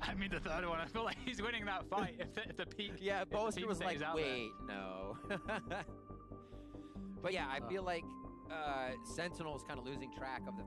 I mean, the third one. I feel like he's winning that fight. If the peak. Yeah, Boaster was like, wait, there. no. But yeah, I feel like Sentinel's kind of losing track of the.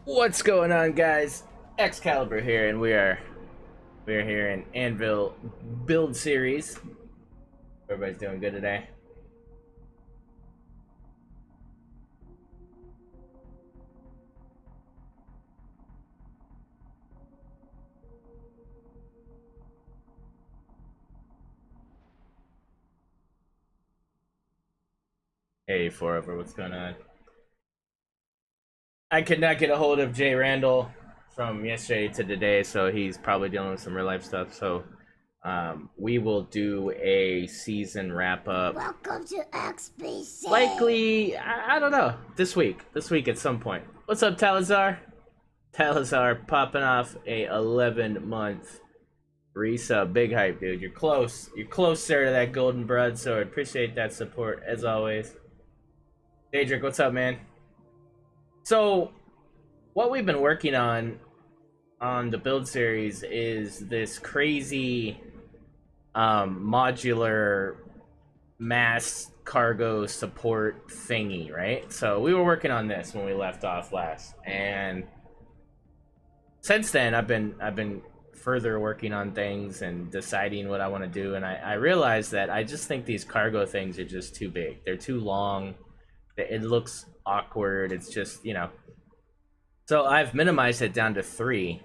What's going on, guys? XCaliber here, and we're here in Anvil build series. Everybody's doing good today. Hey, Forever, what's going on? I could not get a hold of Jay Randall from yesterday to today, so he's probably dealing with some real life stuff. So We will do a season wrap up. Welcome to XBC. Likely, I don't know. This week at some point. What's up, Talazar? Talazar popping off a 11-month resub. Big hype, dude. You're close. You're closer to that golden broadsword. Appreciate that support as always. Daedric, what's up, man? So, what we've been working on the build series is this crazy modular mass cargo support thingy, right? So we were working on this when we left off last, and since then I've been further working on things and deciding what I want to do, and I realized that I just think these cargo things are just too big. They're too long. It looks awkward. It's just, you know. So I've minimized it down to 3.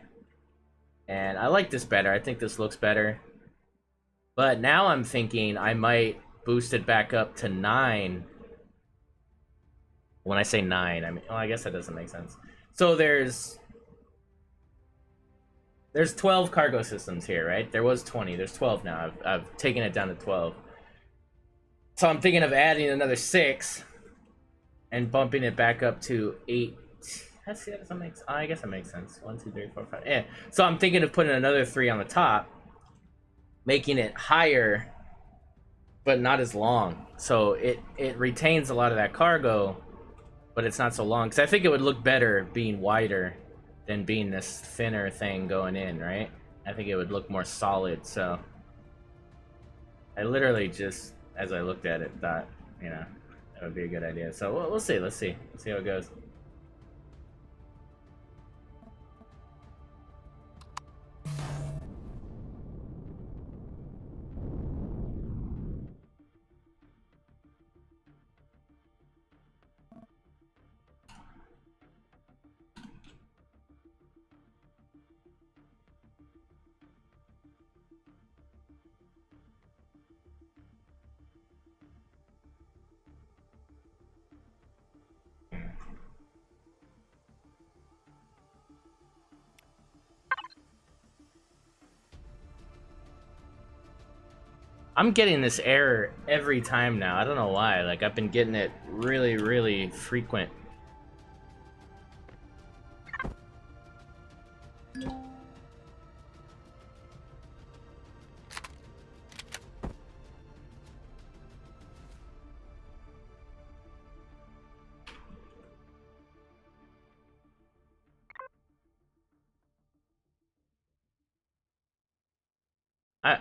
And I like this better. I think this looks better. But now I'm thinking I might boost it back up to 9. When I say 9, I mean, well, I guess that doesn't make sense. So there's 12 cargo systems here, right? There was 20. There's 12 now. I've taken it down to 12. So I'm thinking of adding another 6 and bumping it back up to 8. I guess that makes sense. 1, 2, 3, 4, 5. Yeah. So I'm thinking of putting another 3 on the top, making it higher, but not as long. So it retains a lot of that cargo, but it's not so long. Because I think it would look better being wider than being this thinner thing going in, right? I think it would look more solid. So I literally just, as I looked at it, thought, you know, that would be a good idea. So we'll see. Let's see how it goes. I'm getting this error every time now. I don't know why. Like, I've been getting it really, really frequent.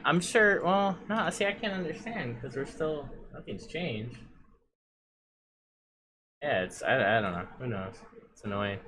I'm sure, well, no, see, I can't understand, because we're still, nothing's changed. Yeah, I don't know, who knows, it's annoying.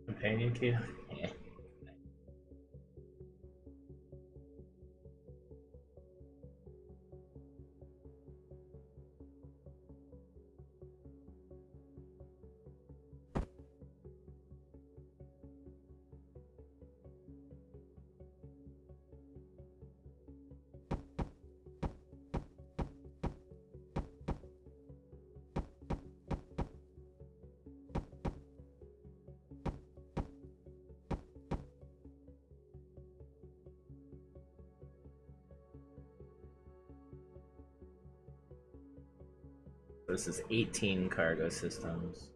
Companion key? Yeah. This is 18 cargo systems.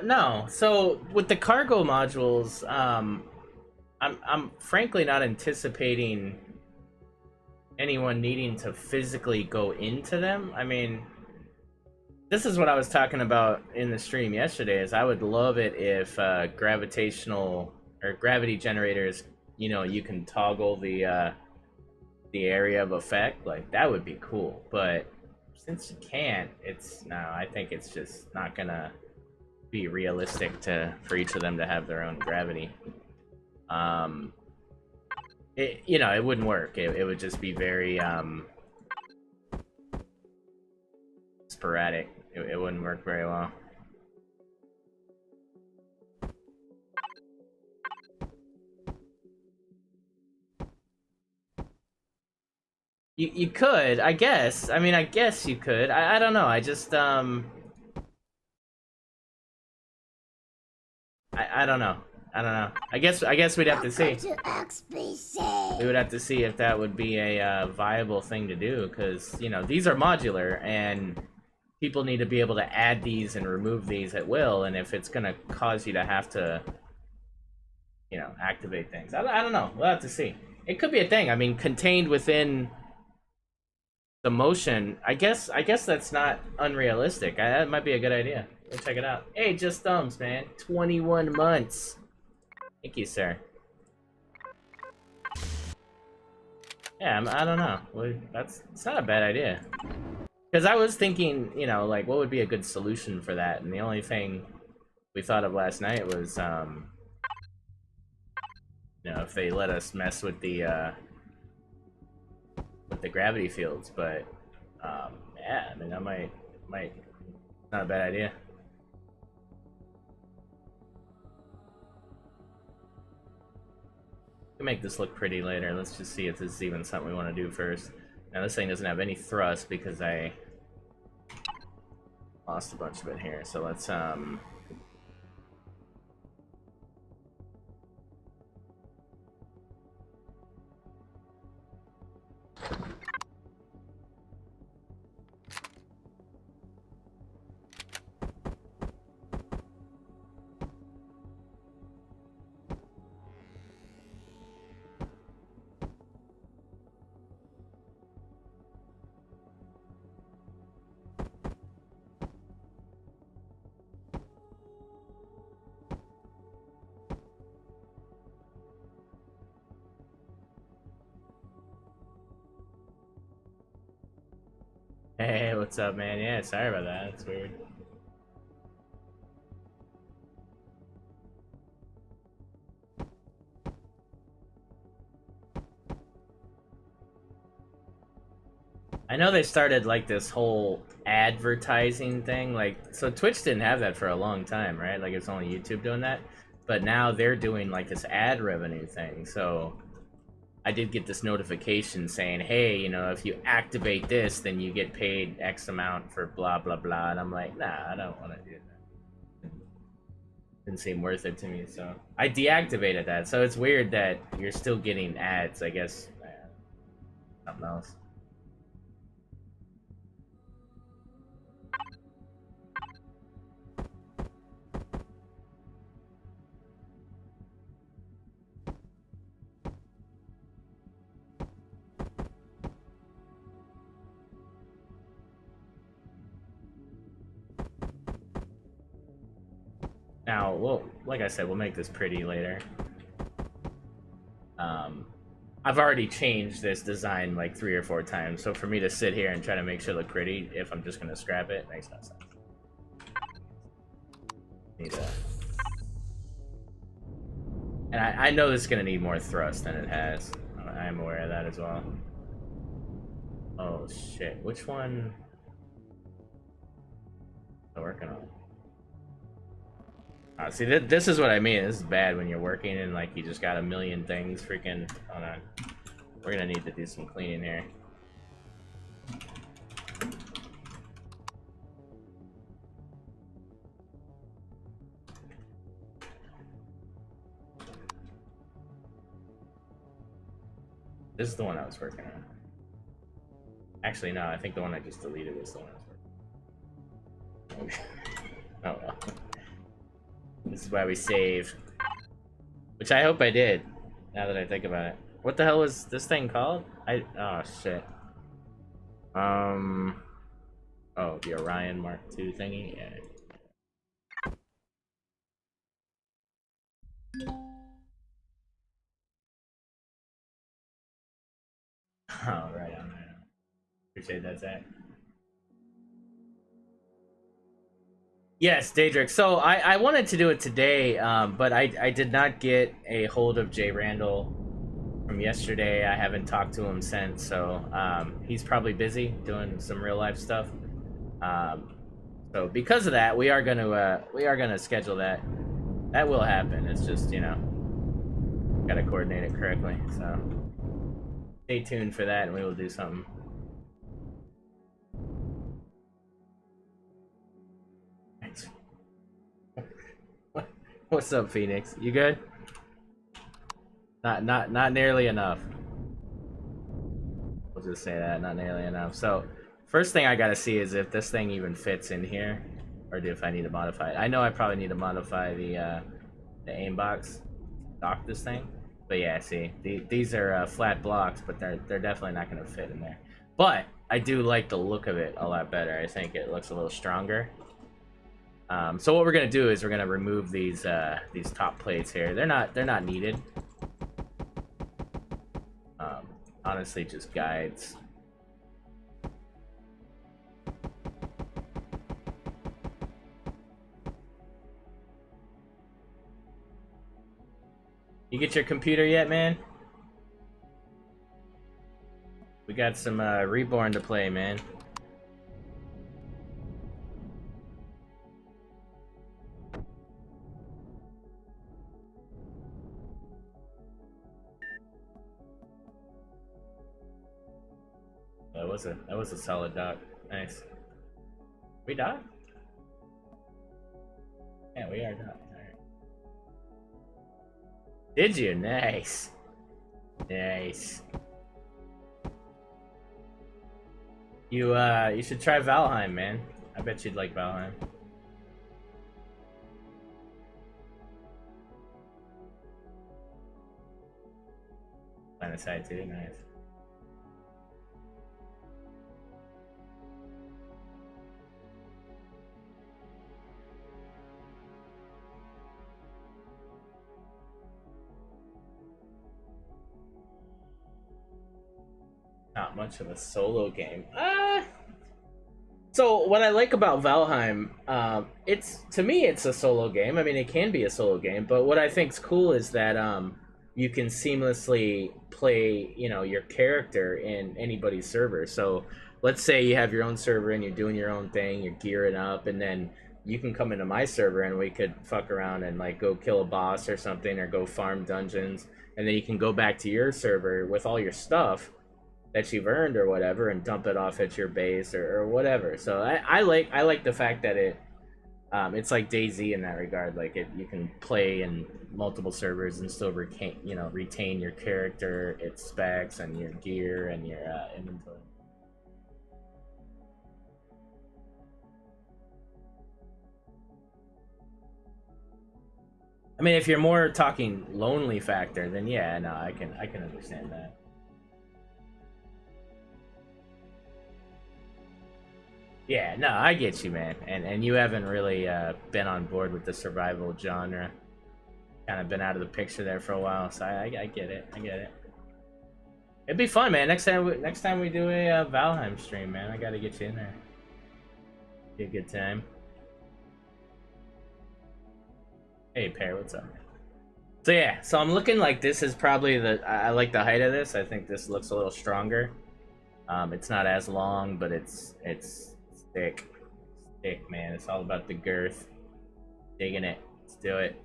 No. So with the cargo modules, I'm frankly not anticipating anyone needing to physically go into them. I mean, this is what I was talking about in the stream yesterday. Is I would love it if gravitational or gravity generators, you know, you can toggle the area of effect. Like that would be cool. But since you can't, it's no. I think it's just not gonna be realistic for each of them to have their own gravity. You know, it wouldn't work. It would just be very sporadic. It wouldn't work very well. You could, I guess. I mean, I guess you could. I don't know. I just I don't know. I don't know. I guess we'd have to see. We would have to see if that would be a viable thing to do, because you know these are modular and people need to be able to add these and remove these at will. And if it's gonna cause you to have to, you know, activate things, I don't know. We'll have to see. It could be a thing. I mean, contained within the motion. I guess that's not unrealistic. That might be a good idea. Go check it out. Hey, just thumbs, man. 21 months. Thank you, sir. Yeah, I don't know. Well, it's not a bad idea. Because I was thinking, you know, like, what would be a good solution for that? And the only thing we thought of last night was, you know, if they let us mess with the gravity fields. But, yeah, I mean, that might, not a bad idea. Make this look pretty later. Let's just see if this is even something we want to do first. Now this thing doesn't have any thrust because I lost a bunch of it here. So let's Hey, what's up, man? Yeah, sorry about that. It's weird. I know they started like this whole advertising thing, like, so Twitch didn't have that for a long time, right? Like it's only YouTube doing that, but now they're doing like this ad revenue thing. So I did get this notification saying, hey, you know, if you activate this, then you get paid X amount for blah, blah, blah. And I'm like, nah, I don't want to do that. Didn't seem worth it to me, so I deactivated that. So it's weird that you're still getting ads, I guess. Something else. Now, well, like I said, we'll make this pretty later. I've already changed this design like 3 or 4 times, so for me to sit here and try to make sure it look pretty, if I'm just gonna scrap it, makes no sense. Need a... And I know this is gonna need more thrust than it has. I'm aware of that as well. Oh shit, which one am I working on? See, this is what I mean. This is bad when you're working and like you just got a million things. Freaking, hold on. We're gonna need to do some cleaning here. This is the one I was working on. Actually, no, I think the one I just deleted was the one I was working on. Oh well. This is why we save. Which I hope I did, now that I think about it. What the hell was this thing called? Oh shit. Oh, the Orion Mark II thingy? Yeah. Oh, right on. Appreciate that, Zach. Yes, Daedric. So I wanted to do it today, but I did not get a hold of Jay Randall from yesterday. I haven't talked to him since, so he's probably busy doing some real life stuff. So because of that, we are gonna schedule that. That will happen. It's just, you know, gotta coordinate it correctly. So stay tuned for that, and we will do something. What's up, Phoenix? You good? Not nearly enough. We'll just say that, not nearly enough. So, first thing I gotta see is if this thing even fits in here, or if I need to modify it. I know I probably need to modify the aim box, dock this thing. But yeah, see, these are flat blocks, but they're definitely not gonna fit in there. But I do like the look of it a lot better. I think it looks a little stronger. So what we're gonna do is we're gonna remove these top plates here. They're not needed. Honestly, just guides. You get your computer yet, man? We got some Reborn to play, man. That was a solid dock. Nice. We docked? Yeah, we are docked. Alright. Did you? Nice. Nice. You should try Valheim, man. I bet you'd like Valheim. Line of sight too, nice. Not much of a solo game. So what I like about Valheim, to me it's a solo game. I mean, it can be a solo game, but what I think's cool is that you can seamlessly play, you know, your character in anybody's server. So let's say you have your own server and you're doing your own thing, you're gearing up, and then you can come into my server and we could fuck around and like go kill a boss or something, or go farm dungeons, and then you can go back to your server with all your stuff that you've earned or whatever and dump it off at your base or whatever. So I like the fact that it's like DayZ in that regard. Like you can play in multiple servers and still retain your character, its specs, and your gear and your inventory. I mean, if you're more talking lonely factor, then yeah, no, I can understand that. Yeah, no, I get you, man. And you haven't really been on board with the survival genre. Kind of been out of the picture there for a while, so I get it. I get it. It'd be fun, man. Next time we do a Valheim stream, man, I gotta get you in there. Be a good time. Hey, Pear, what's up? So yeah, so I'm looking like this is probably I like the height of this. I think this looks a little stronger. It's not as long, but it's thick, man. It's all about the girth. Digging it. Let's do it.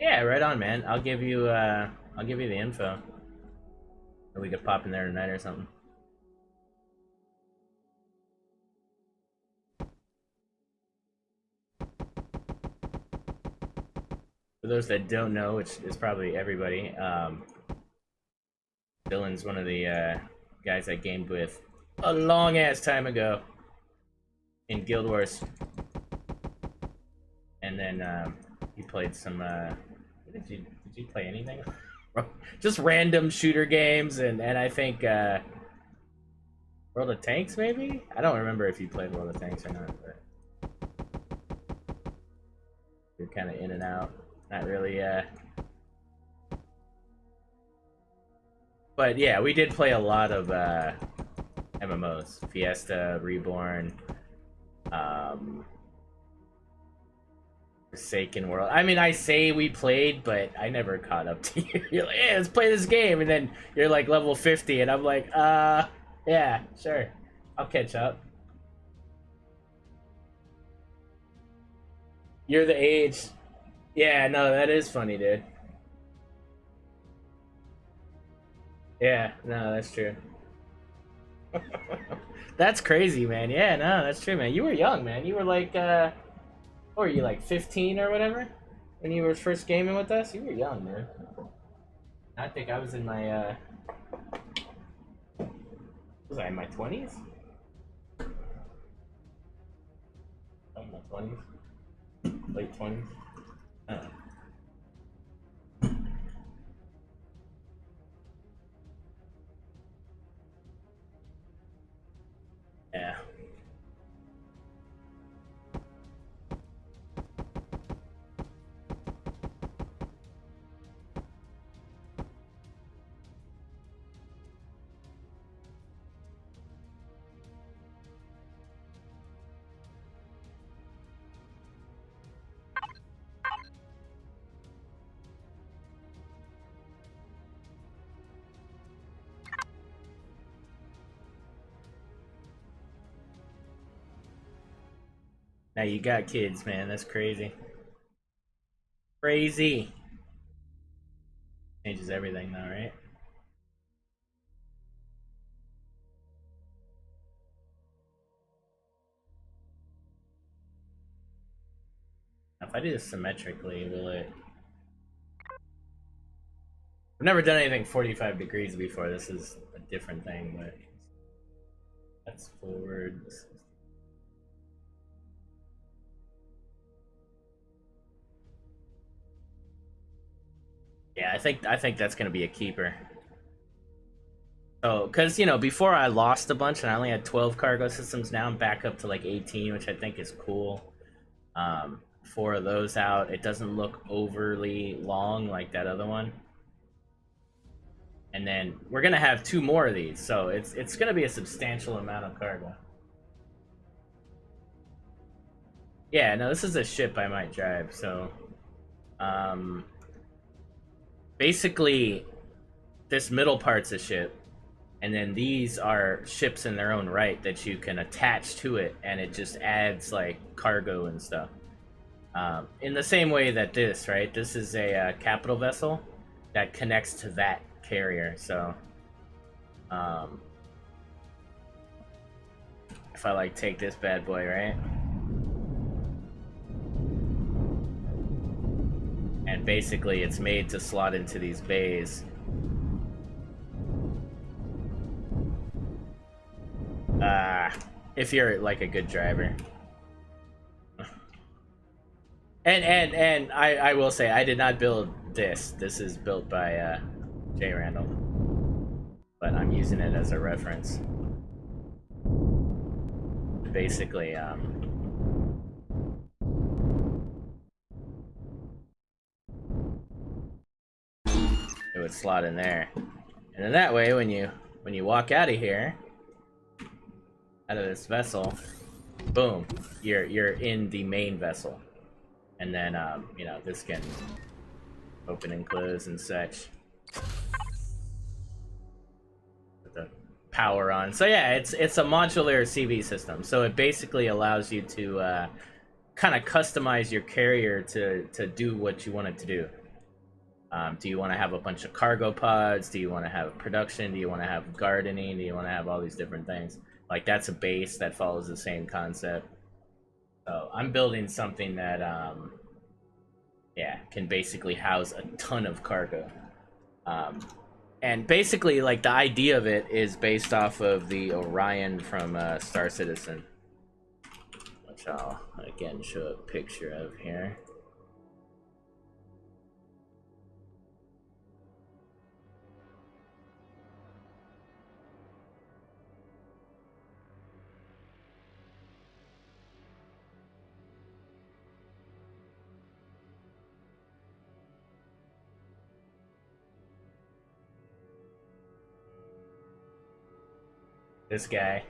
Yeah, right on, man. I'll give you the info. Or we could pop in there tonight or something. For those that don't know, which is probably everybody, Dylan's one of the guys I gamed with a long ass time ago in Guild Wars. And then he played some did you play anything? Just random shooter games and I think World of Tanks maybe? I don't remember if you played World of Tanks or not, but you're kinda in and out. Not really but yeah, we did play a lot of MMOs. Fiesta, Reborn, Forsaken World. I mean, I say we played, but I never caught up to you. You're like, yeah, let's play this game, and then you're like level 50, and I'm like, yeah, sure, I'll catch up. You're the age. Yeah, no, that is funny, dude. Yeah, no, that's true. That's crazy, man. Yeah, no, that's true, man. You were young, man. You were like, what were you, like 15 or whatever? When you were first gaming with us? You were young, man. I think I was in my, was I in my 20s? In my 20s? Late 20s? I don't know. Yeah. Now you got kids, man. That's crazy. Crazy. Changes everything though, right? If I do this symmetrically, will it... I've never done anything 45 degrees before. This is a different thing, but... That's forward. Yeah, I think that's gonna be a keeper. Oh, because, you know, before I lost a bunch and I only had 12 cargo systems, now I'm back up to like 18, which I think is cool. 4 of those out. It doesn't look overly long like that other one. And then we're gonna have 2 more of these, so it's gonna be a substantial amount of cargo. Yeah, no, this is a ship I might drive, so... basically, this middle part's a ship. And then these are ships in their own right that you can attach to it, and it just adds like cargo and stuff. In the same way that this, right? This is a capital vessel that connects to that carrier. So, if I like take this bad boy, right? And basically, it's made to slot into these bays. If you're like a good driver. And I will say I did not build this. This is built by Jay Randall. But I'm using it as a reference. Basically, it would slot in there. And then that way when you walk out of here, out of this vessel, boom, you're in the main vessel. And then you know, this can open and close and such. Put the power on. So yeah, it's a modular CV system. So it basically allows you to kind of customize your carrier to do what you want it to do. Do you want to have a bunch of cargo pods? Do you want to have production? Do you want to have gardening? Do you want to have all these different things? Like, that's a base that follows the same concept. So I'm building something that, yeah, can basically house a ton of cargo. And basically, like, the idea of it is based off of the Orion from Star Citizen, which I'll, again, show a picture of here. This guy.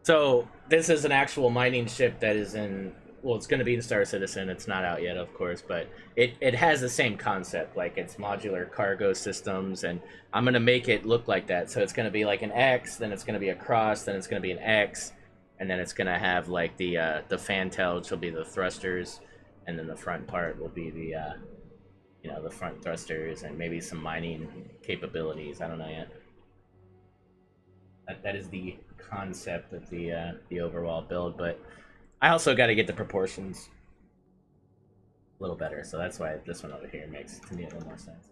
So this is an actual mining ship that is in, well, it's going to be in Star Citizen. It's not out yet, of course, but it has the same concept. Like, it's modular cargo systems, and I'm going to make it look like that. So it's going to be like an X, then it's going to be a cross, then it's going to be an X, and then it's going to have like the fantail, which will be the thrusters, and then the front part will be the you know, the front thrusters and maybe some mining capabilities. I don't know yet. That is the concept of the overall build, but I also got to get the proportions a little better, so that's why this one over here makes, to me, a little more sense.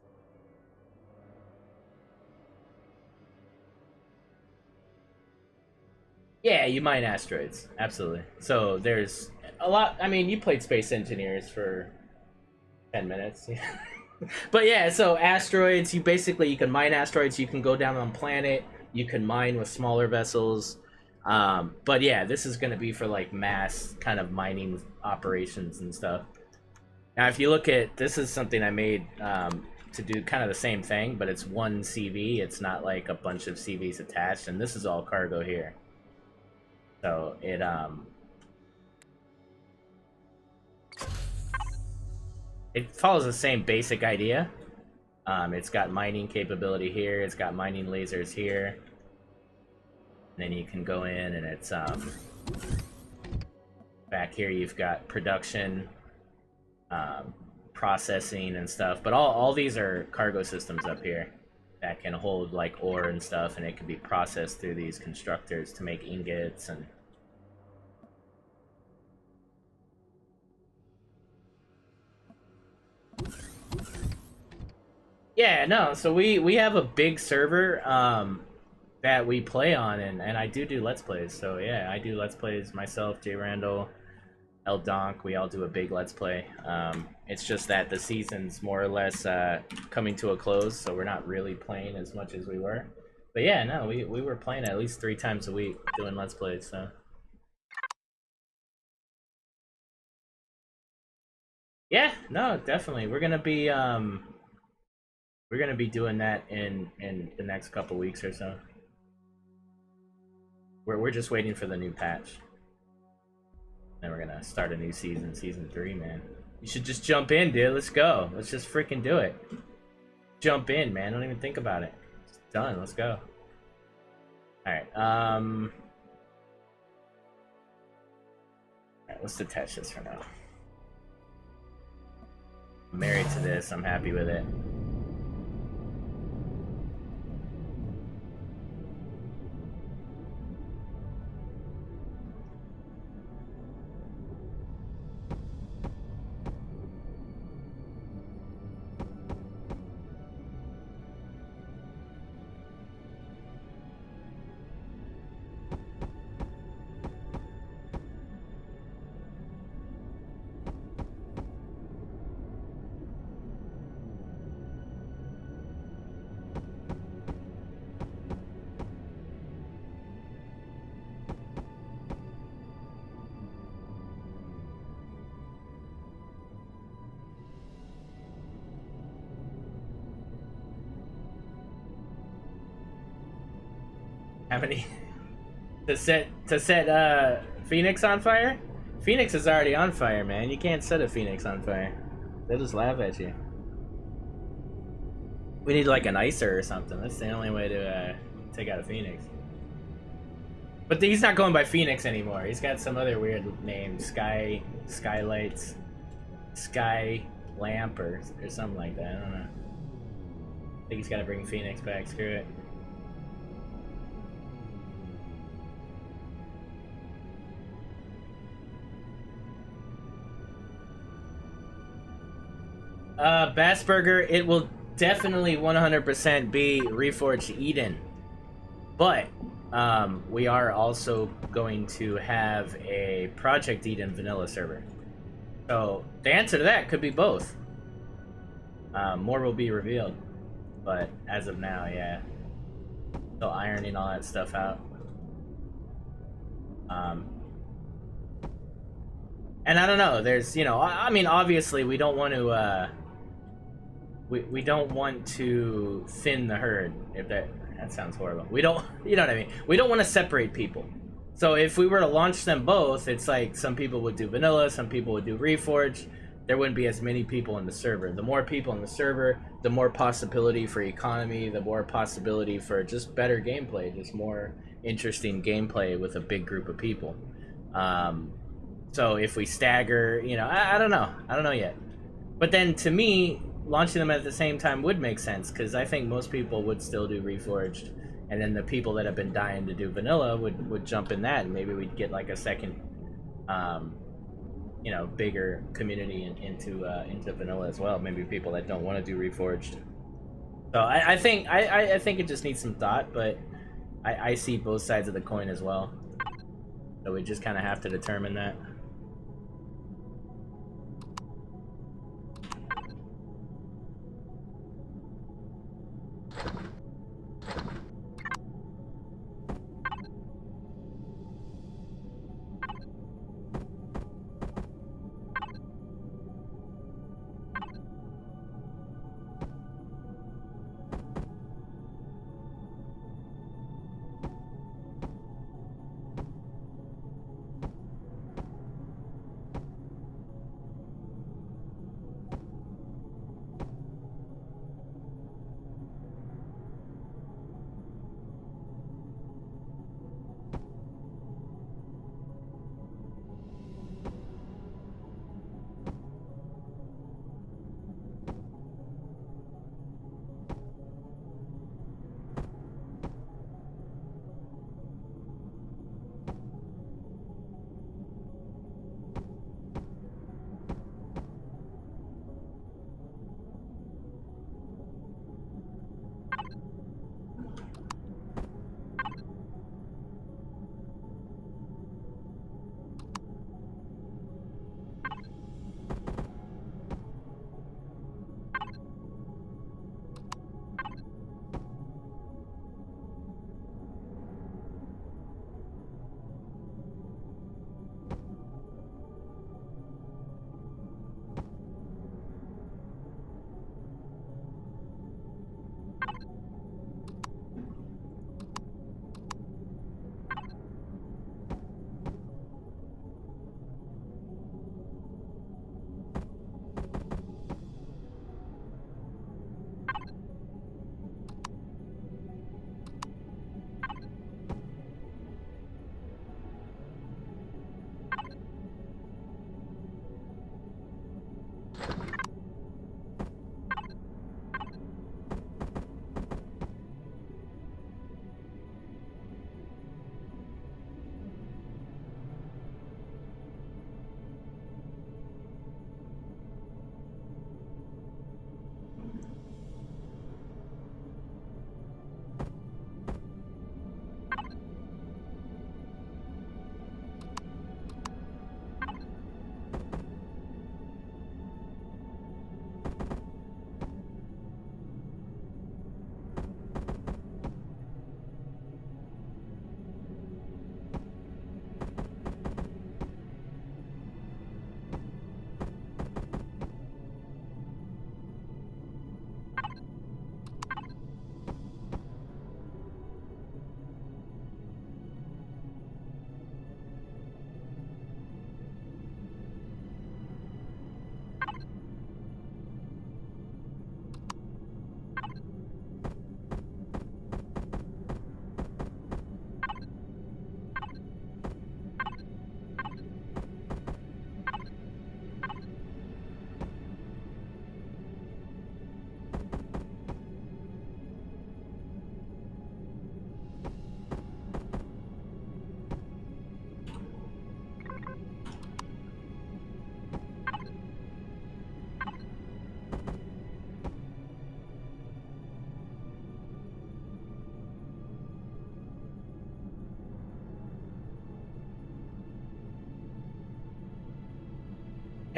Yeah, you mine asteroids, absolutely. So there's a lot. I mean, you played Space Engineers for 10 minutes. But yeah, so asteroids, you can mine asteroids, you can go down on planet, you can mine with smaller vessels. But yeah, this is going to be for like mass kind of mining operations and stuff. Now, if you look at, this is something I made to do kind of the same thing, but it's one CV. It's not like a bunch of CVs attached, and this is all cargo here. So it follows the same basic idea. It's got mining capability here. It's got mining lasers here. And then you can go in and it's back here you've got production, processing and stuff. But all these are cargo systems up here that can hold like ore and stuff, and it can be processed through these constructors to make ingots and yeah, no, so we have a big server that we play on, and I do Let's Plays. So yeah, I do Let's Plays myself, Jay Randall, El Donk, we all do a big Let's Play. It's just that the season's more or less coming to a close, so we're not really playing as much as we were. But yeah, no, we were playing at least 3 times a week doing Let's Plays, so. Yeah, no, definitely. We're gonna be doing that in the next couple weeks or so. We're just waiting for the new patch. Then we're gonna start a new season, season 3, man. You should just jump in, dude. Let's go. Let's just freaking do it. Jump in, man. Don't even think about it. It's done. Let's go. Alright, alright, let's detach this for now. I'm married to this. I'm happy with it. How many to set Phoenix on fire? Phoenix is already on fire, man. You can't set a Phoenix on fire. They'll just laugh at you. We need like an icer or something. That's the only way to take out a Phoenix. But he's not going by Phoenix anymore. He's got some other weird name. Skylights, Sky Lamp, or something like that. I don't know. I think he's got to bring Phoenix back. Screw it. Bassburger, it will definitely 100% be Reforged Eden. But we are also going to have a Project Eden vanilla server. So the answer to that could be both. More will be revealed. But as of now, yeah. Still ironing all that stuff out. And I don't know, there's, you know, I mean, obviously we don't want to, we don't want to thin the herd, if that sounds horrible. We don't, you know what I mean? We don't want to separate people. So if we were to launch them both, it's like some people would do vanilla, some people would do Reforged. There wouldn't be as many people in the server. The more people in the server, the more possibility for economy, the more possibility for just better gameplay, just more interesting gameplay with a big group of people. So if we stagger, you know, I don't know. I don't know yet. But then to me, launching them at the same time would make sense, because I think most people would still do Reforged, and then the people that have been dying to do vanilla would jump in that, and maybe we'd get like a second, you know, bigger community into vanilla as well. Maybe people that don't want to do Reforged. So I think it just needs some thought, but I see both sides of the coin as well. So we just kind of have to determine that.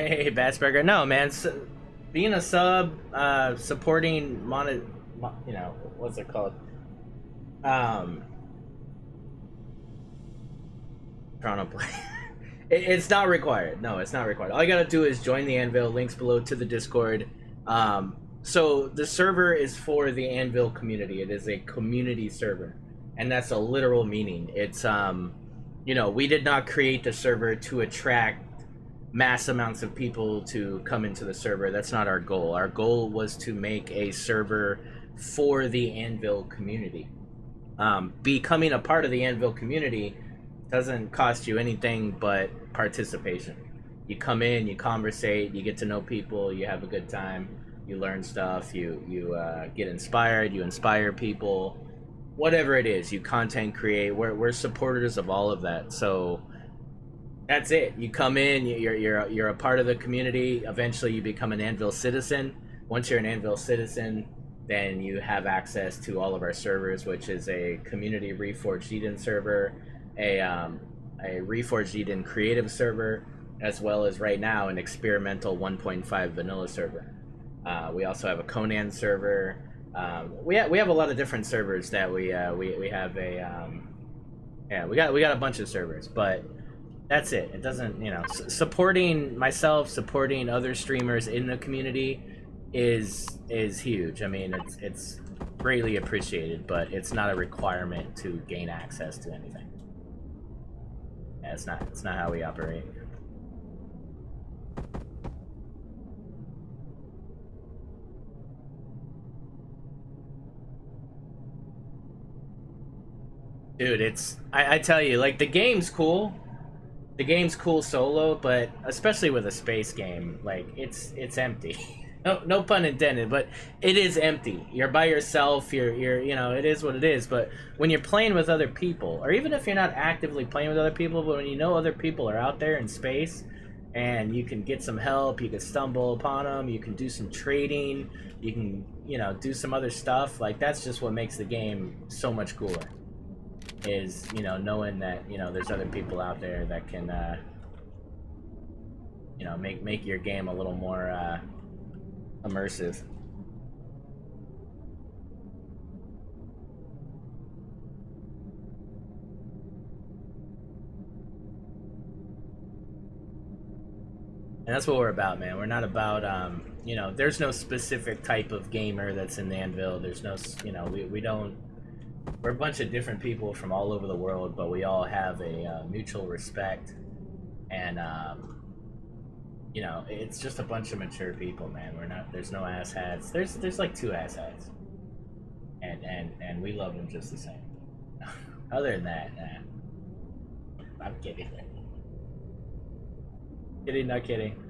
Hey, Batchburger. No, man. Being a sub, supporting you know, what's it called? Toronto Play. It's not required. No, it's not required. All you gotta do is join the Anvil. Links below to the Discord. So the server is for the Anvil community. It is a community server, and that's a literal meaning. It's you know, we did not create the server to attract mass amounts of people to come into the server. That's not our goal. Our goal was to make a server for the Anvil community. Becoming a part of the Anvil community doesn't cost you anything but participation. You come in, you conversate, you get to know people, you have a good time, you learn stuff, you get inspired, you inspire people, whatever it is, you content create. We're supporters of all of that. So that's it. You come in, you're a part of the community. Eventually you become an Anvil citizen. Once you're an Anvil citizen, then you have access to all of our servers, which is a community Reforged Eden server, a Reforged Eden creative server, as well as right now an experimental 1.5 vanilla server. We also have a Conan server. We have a lot of different servers that we have a yeah, we got a bunch of servers, but that's it. It doesn't, you know, supporting myself, supporting other streamers in the community is huge. I mean, it's greatly appreciated, but it's not a requirement to gain access to anything. Yeah, it's not how we operate. Dude, I tell you, like, the game's cool. The game's cool solo, but especially with a space game, like, it's empty. No pun intended, but it is empty. You're by yourself, you're you know, it is what it is. But when you're playing with other people, or even if you're not actively playing with other people, but when you know other people are out there in space and you can get some help, you can stumble upon them, you can do some trading, you can, you know, do some other stuff, like, that's just what makes the game so much cooler. Is, you know, knowing that, you know, there's other people out there that can you know, make your game a little more immersive. And that's what we're about, man. We're not about you know, there's no specific type of gamer that's in the Anvil. There's no, you know, we don't. We're a bunch of different people from all over the world, but we all have a mutual respect, and you know, it's just a bunch of mature people, man. We're not. There's no asshats. There's like 2 asshats, and we love them just the same. Other than that, I'm kidding. Kidding, not kidding.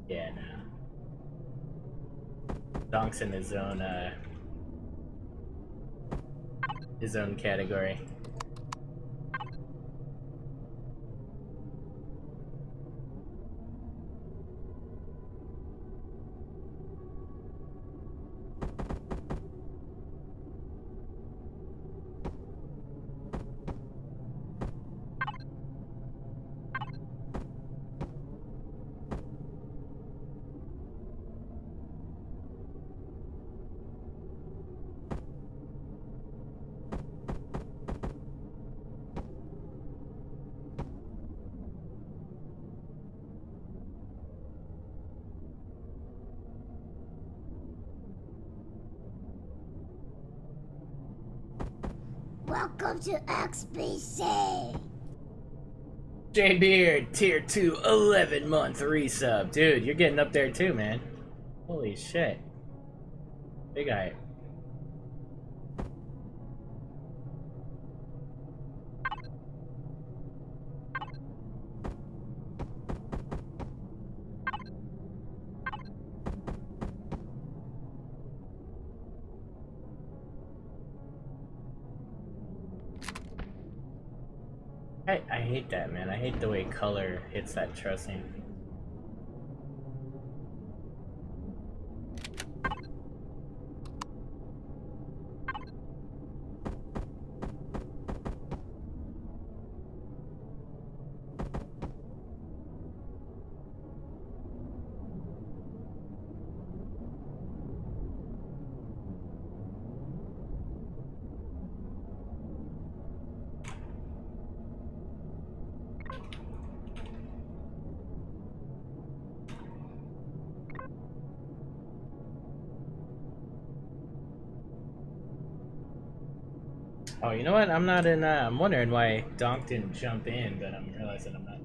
Yeah, no. Donk's in his own category. Welcome to XBC. J Beard, tier 2, 11-month resub. Dude, you're getting up there too, man. Holy shit. Big eye. I hate that, man. I hate the way color hits that trussing. Oh, you know what? I'm not in, I'm wondering why Donk didn't jump in, but I'm realizing I'm not.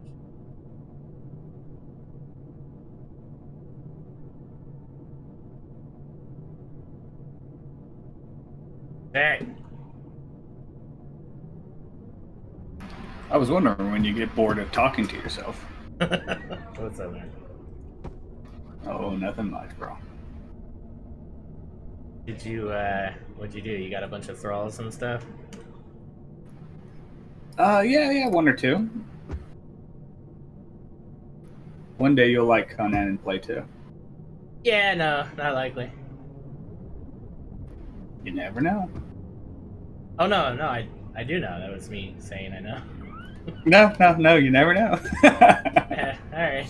Hey! I was wondering when you get bored of talking to yourself. What's up, man? Oh, nothing much, bro. Did you, what'd you do? You got a bunch of thralls and stuff? Yeah, one or two. One day you'll like come in and play too. Yeah, no, not likely. You never know. Oh, no, I do know. That was me saying I know. No, you never know. Alright.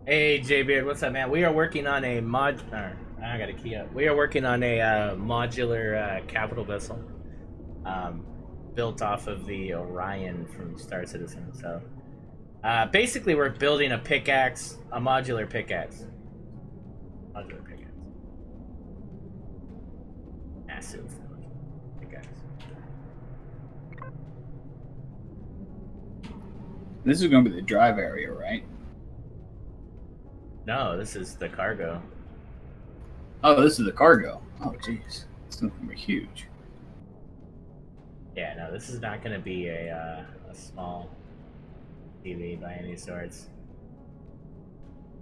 Hey, J-Beard, what's up, man? We are working on a I gotta key up. We are working on a modular capital vessel built off of the Orion from Star Citizen. So basically, we're building a pickaxe, a modular pickaxe. Modular pickaxe. Massive pickaxe. This is going to be the drive area, right? No, this is the cargo. Oh, this is the cargo. Oh, jeez. It's going to be huge. Yeah, no, this is not going to be a small TV by any sorts.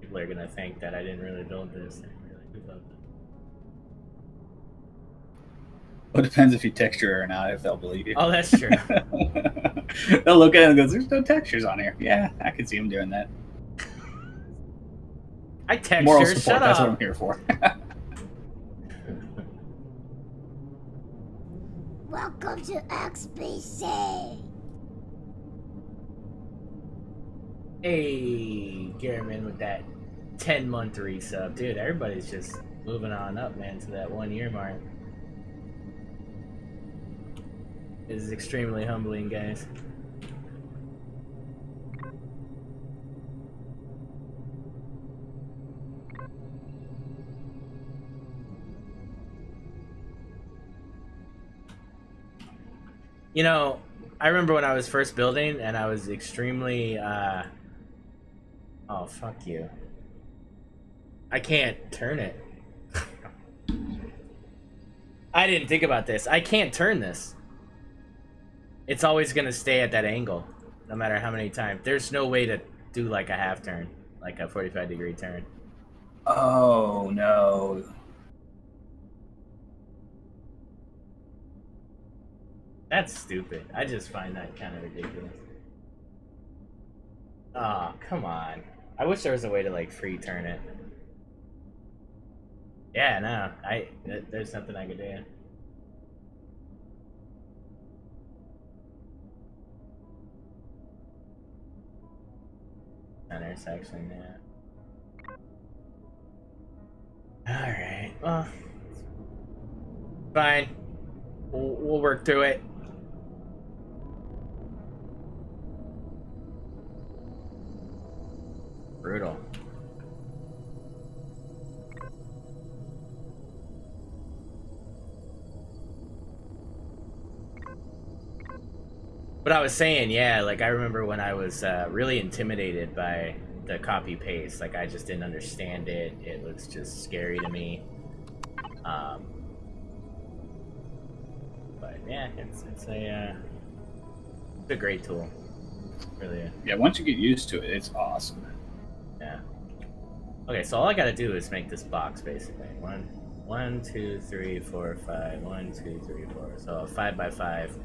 People are going to think that I didn't really build this. I really do love it. Well, it depends if you texture or not, if they'll believe you. Oh, that's true. They'll look at it and go, there's no textures on here. Yeah, I can see them doing that. I texture, Moral support, shut that's up. what I'm here for. Welcome to XBC. Hey, Garriman with that 10-month resub. Dude, everybody's just moving on up, man, to that 1 year mark. It is extremely humbling, guys. You know, I remember when I was first building and I was extremely, oh, fuck you. I can't turn it. I didn't think about this. I can't turn this. It's always gonna stay at that angle, no matter how many times. There's no way to do like a half turn, like a 45-degree turn. Oh, no. That's stupid. I just find that kind of ridiculous. Oh, come on. I wish there was a way to like free turn it. Yeah, no. There's nothing I could do. center section, yeah. Alright, well. Fine. We'll work through it. Brutal. But I was saying, yeah, like I remember when I was really intimidated by the copy paste. Like I just didn't understand it. It was just scary to me. But yeah, it's a great tool. Really. Yeah, once you get used to it, it's awesome. Yeah. Okay, so all I gotta do is make this box basically. 1, 2, 3, 4, 5. 1, 2, 3, 4. So a 5 by 5.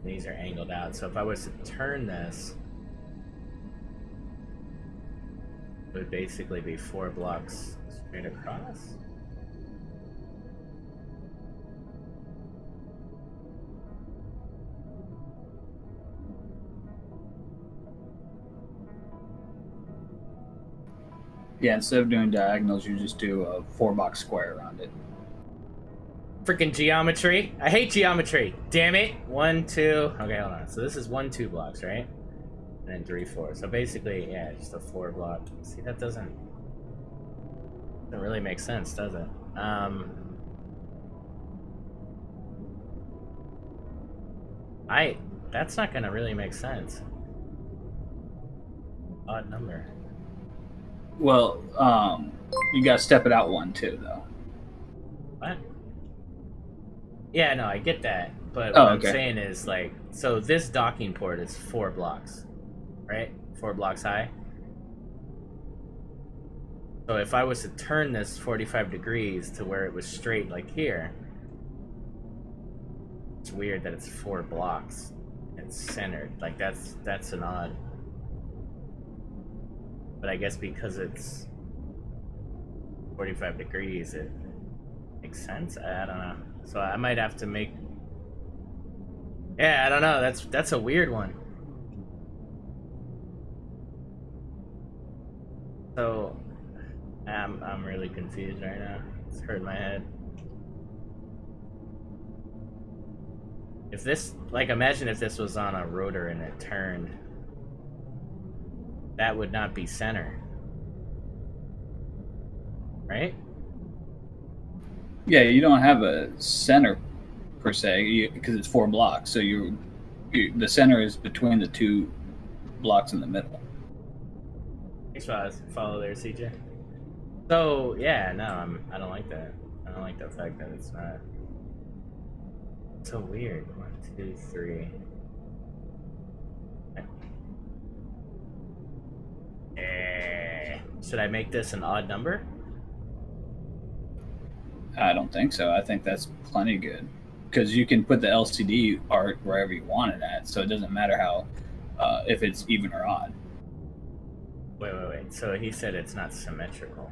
These are angled out, so if I was to turn this, it would basically be 4 blocks straight across. Yeah, instead of doing diagonals, you just do a 4-box square around it. Freaking geometry. I hate geometry. Damn it. 1, 2. Okay, hold on. So this is 1, 2 blocks, right? And then 3, 4. So basically, yeah, just a 4 block. See, that doesn't really make sense, does it? That's not gonna really make sense. Odd number. Well, you gotta step it out 1 too, though. What? Yeah, no, I get that. But what I'm saying is, like, so this docking port is 4 blocks, right? 4 blocks high. So if I was to turn this 45 degrees to where it was straight like here, it's weird that it's 4 blocks. It's centered. Like, that's an odd... But I guess because it's 45 degrees, it makes sense? I don't know. So I might have to make... Yeah, I don't know. That's a weird one. So I'm really confused right now. It's hurting my head. If this, like, imagine if this was on a rotor and it turned. That would not be center. Right? Yeah, you don't have a center per se because it's 4 blocks. So the center is between the 2 blocks in the middle. Thanks for follow there, CJ. So yeah, no, I don't like that. I don't like the fact that it's not. It's so weird. 1, 2, 3. Should I make this an odd number? I don't think so. I think that's plenty good because you can put the LCD art wherever you want it at, so it doesn't matter how if it's even or odd. Wait. So he said it's not symmetrical.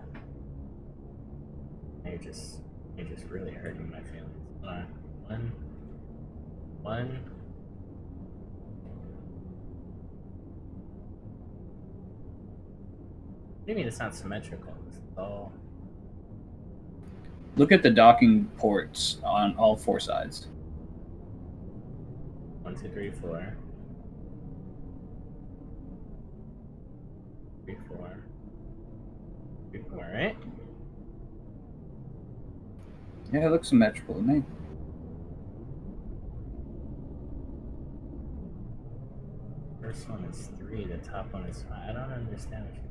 You're just really hurting my feelings. Hold on. 1. What do you mean it's not symmetrical? It's all... Look at the docking ports on all 4 sides. 1, 2, 3, 4. 3, 4. 3, 4, right? Yeah, it looks symmetrical to me. First one is 3, the top one is 5. I don't understand what you mean.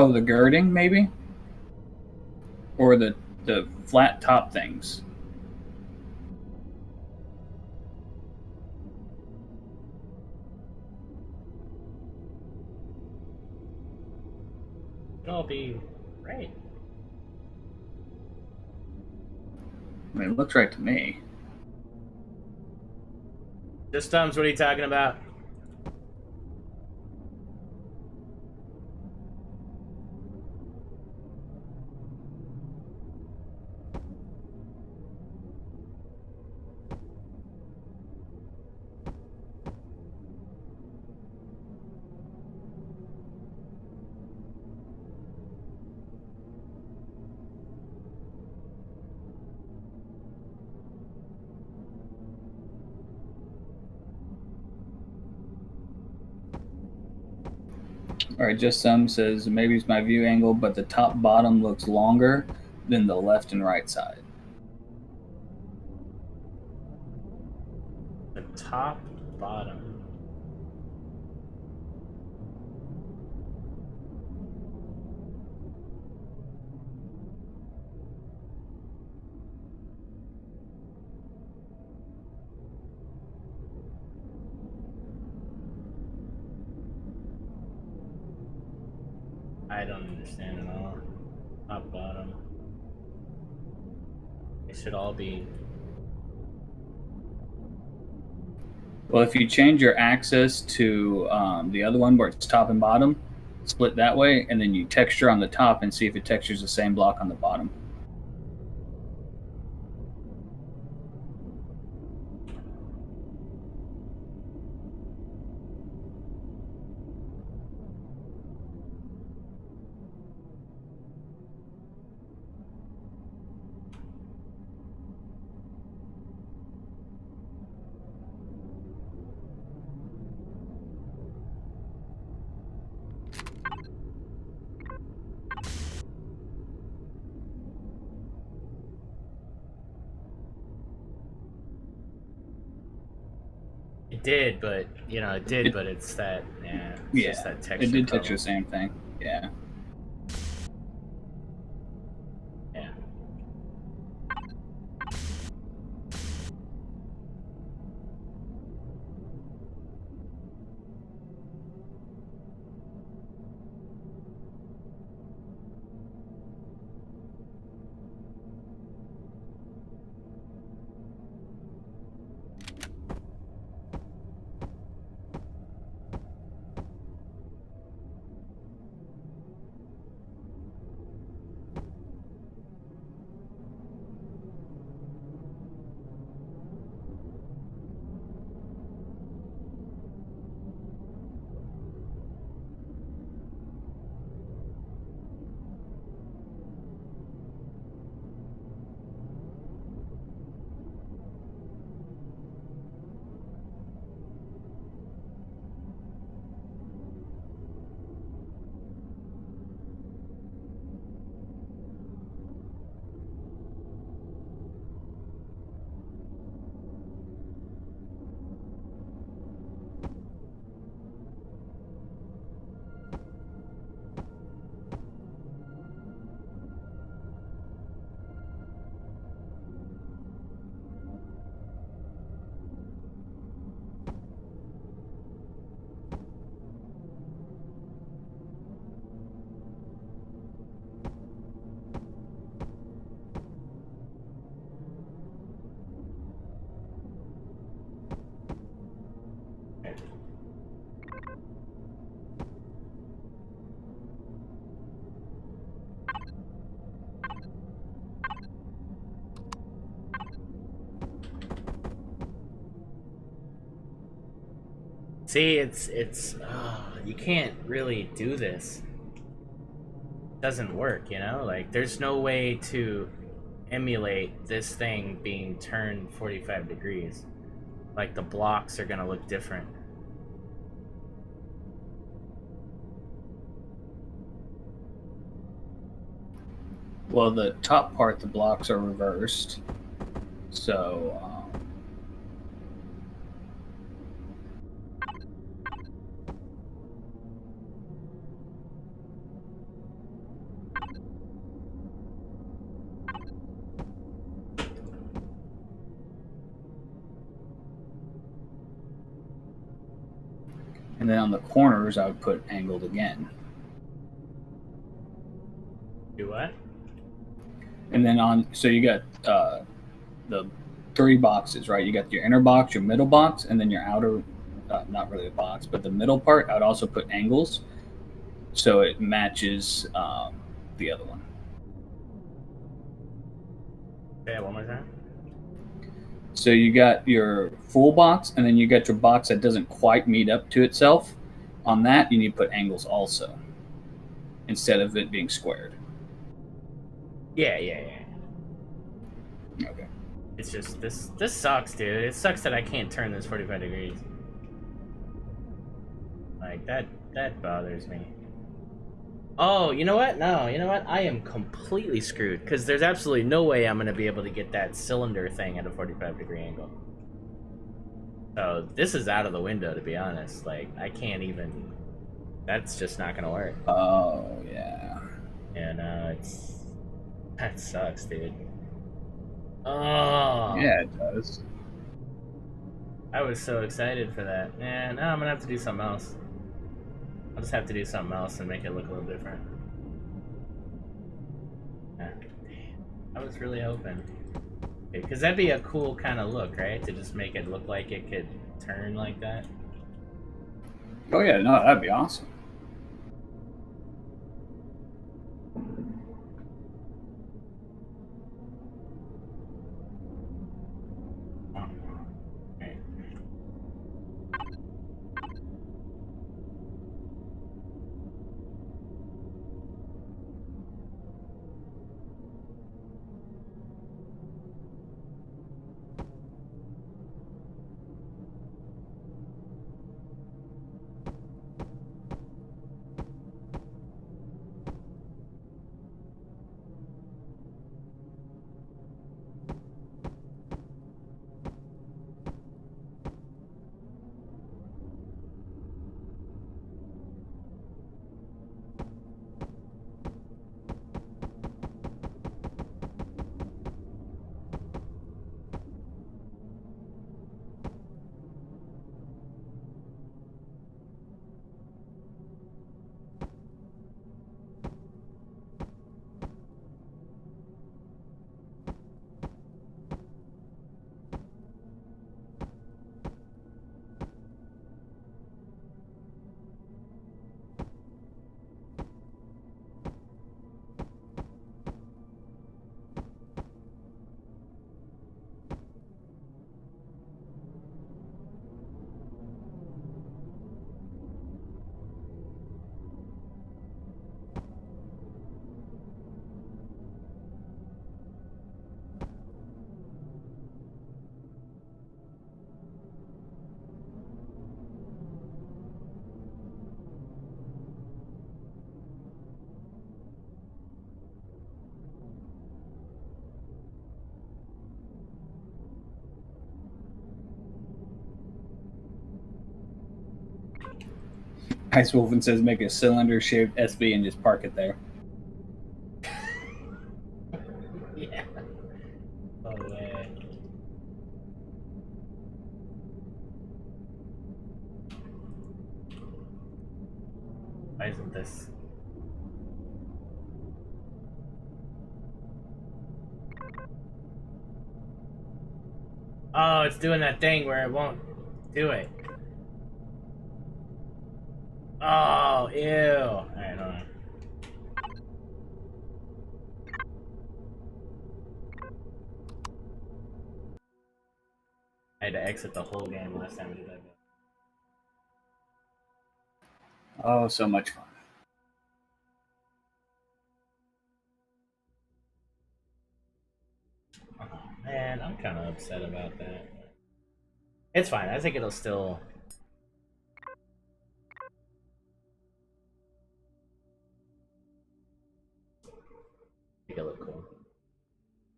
Oh, the girding maybe, or the flat top things. It'll all be right. I mean, it looks right to me. Just what are you talking about? All right, just some says maybe it's my view angle, but the top bottom looks longer than the left and right side. The top, bottom. I don't understand at all. Top, bottom. They should all be. Well, if you change your axis to the other one where it's top and bottom, split that way, and then you texture on the top and see if it textures the same block on the bottom. It did, but it did, but it's that it's just that texture. It did color. texture the same thing. Yeah. Yeah. See, it's you can't really do this. It doesn't work, like there's no way to emulate this thing being turned 45 degrees. Like the blocks are gonna look different. Well, the top part, the blocks are reversed. So, And then on the corners, I would put angled again. Do what? And then so you got the 3 boxes, right? You got your inner box, your middle box, and then your outer, not really a box, but the middle part, I would also put angles so it matches the other one. Yeah, one more time. So you got your full box, and then you got your box that doesn't quite meet up to itself. On that, you need to put angles also, instead of it being squared. Yeah. Okay. It's just this sucks, dude. It sucks that I can't turn this 45 degrees. Like that bothers me. Oh, you know what? No, you know what? I am completely screwed because there's absolutely no way I'm gonna be able to get that cylinder thing at a 45-degree angle. So this is out of the window, to be honest. Like I can't even. That's just not gonna work. Oh yeah. And that sucks, dude. Oh. Yeah, it does. I was so excited for that. Man, now I'm gonna have to do something else. I'll just have to do something else and make it look a little different. I was really hoping. Because that'd be a cool kind of look, right? To just make it look like it could turn like that. Oh yeah, no, that'd be awesome. Ice Wolfen says make a cylinder-shaped SB and just park it there. Yeah. Oh man. Why isn't this? Oh, it's doing that thing where it won't do it. Oh, ew. Alright, hold on. I had to exit the whole game last time we did that. Oh, so much fun. Oh, man, I'm kind of upset about that. It's fine. I think it'll still... make it look cool.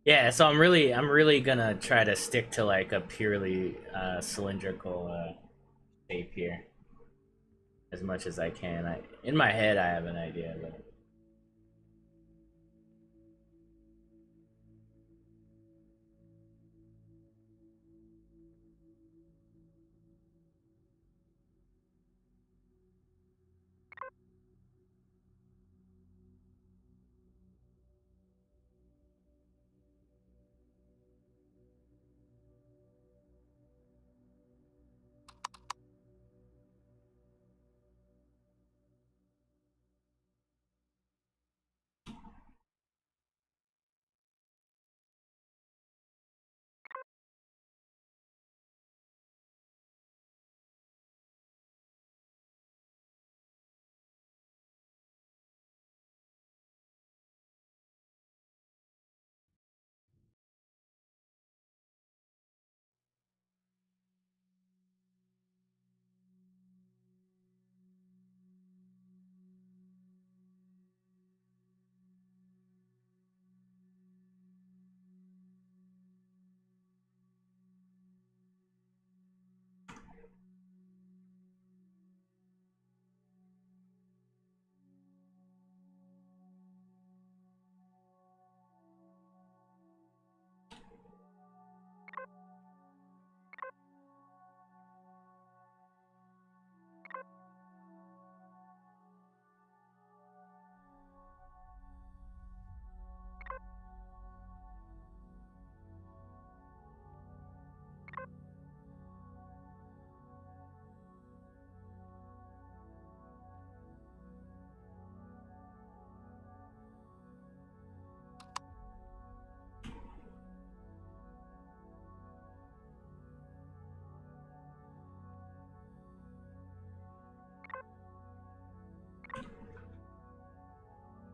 Yeah, so I'm really gonna try to stick to like a purely cylindrical shape here. As much as I can. In my head, I have an idea, but...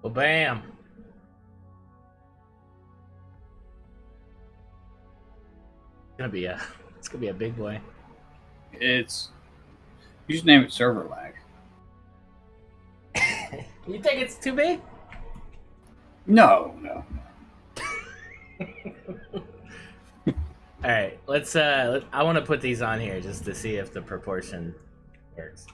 Oh, bam. It's gonna be a big boy. It's you just name it server lag. You think it's too big? No. All right, let's. I want to put these on here just to see if the proportion works.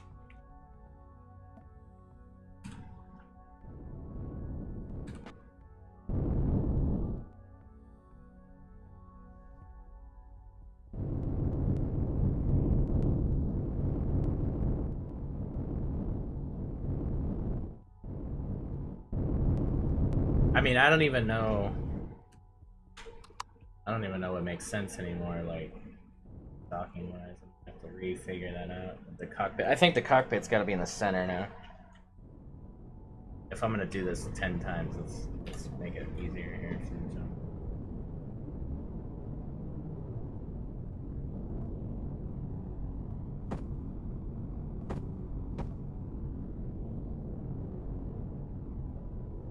I mean, I don't even know what makes sense anymore, like, docking wise. I have to refigure that out. The cockpit. I think the cockpit's got to be in the center now. If I'm gonna do this 10 times, let's make it easier here.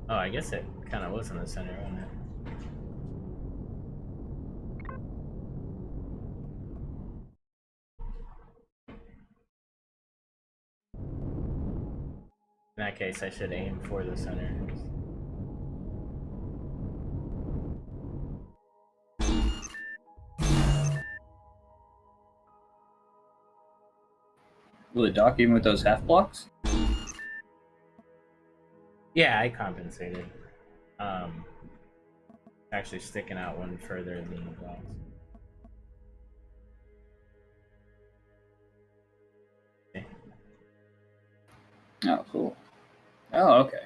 Oh, I guess it kind of was in the center, wasn't it? In that case, I should aim for the center. Will it dock even with those half blocks? Yeah, I compensated. Actually sticking out one further than the blocks. Okay. Oh, cool. Oh, okay.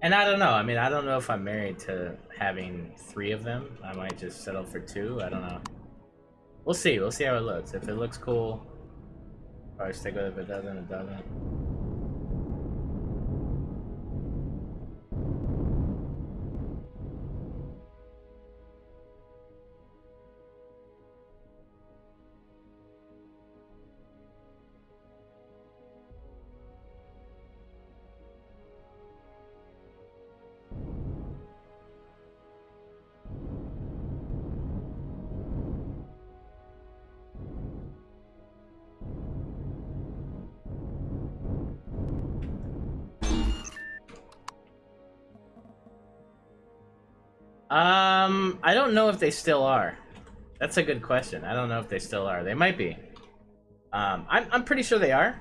And I don't know. I mean, I don't know if I'm married to having 3 of them. I might just settle for 2. I don't know. We'll see. We'll see how it looks. If it looks cool, probably stick with it. If it doesn't, it doesn't. I don't know if they still are. That's a good question. I don't know if they still are. They might be. I'm pretty sure they are.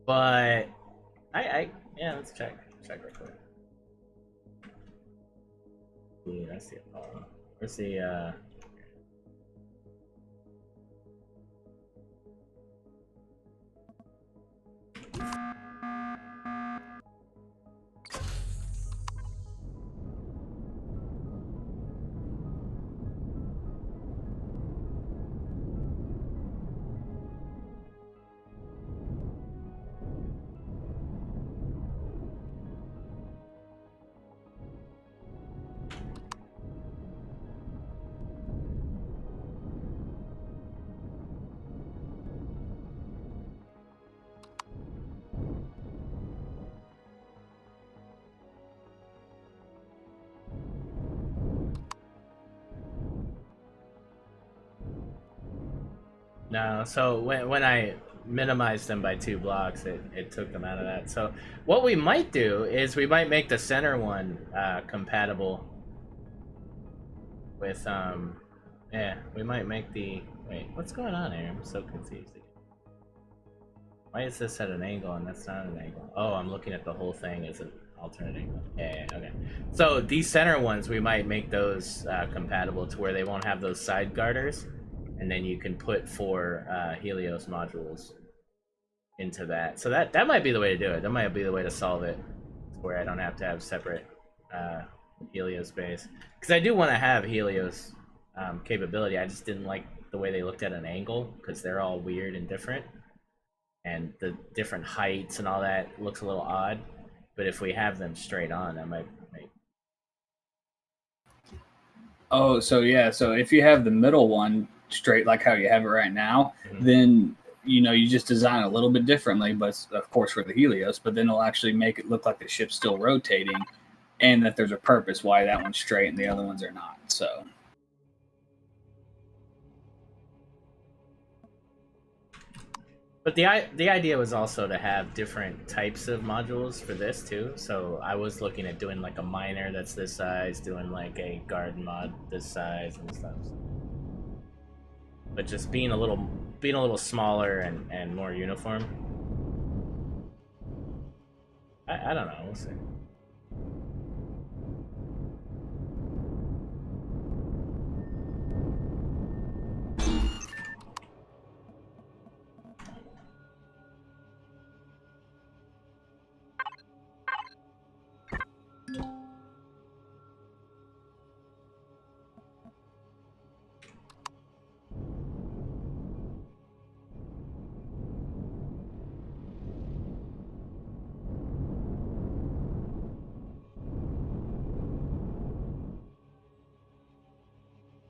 But yeah, let's check real quick. Ooh, that's the Apollo. Where's the No, so when I minimized them by 2 blocks, it took them out of that. So what we might do is we might make the center one compatible with yeah, we might make the wait, what's going on here? I'm so confused. Why is this at an angle and that's not an angle? Oh, I'm looking at the whole thing as an alternate angle. Yeah, okay. So these center ones, we might make those compatible to where they won't have those side garters, and then you can put 4 Helios modules into that. So that might be the way to do it. That might be the way to solve it, where I don't have to have separate Helios base. Because I do want to have Helios capability. I just didn't like the way they looked at an angle, because they're all weird and different. And the different heights and all that looks a little odd. But if we have them straight on, that might make... Oh, so yeah. So if you have the middle one straight, like how you have it right now, then, you know, you just design a little bit differently, but of course for the Helios, but then it'll actually make it look like the ship's still rotating, and that there's a purpose why that one's straight and the other ones are not. So... But the idea was also to have different types of modules for this too. So I was looking at doing like a miner that's this size, doing like a guard mod this size and stuff. But just being a little smaller and more uniform. I don't know. We'll see.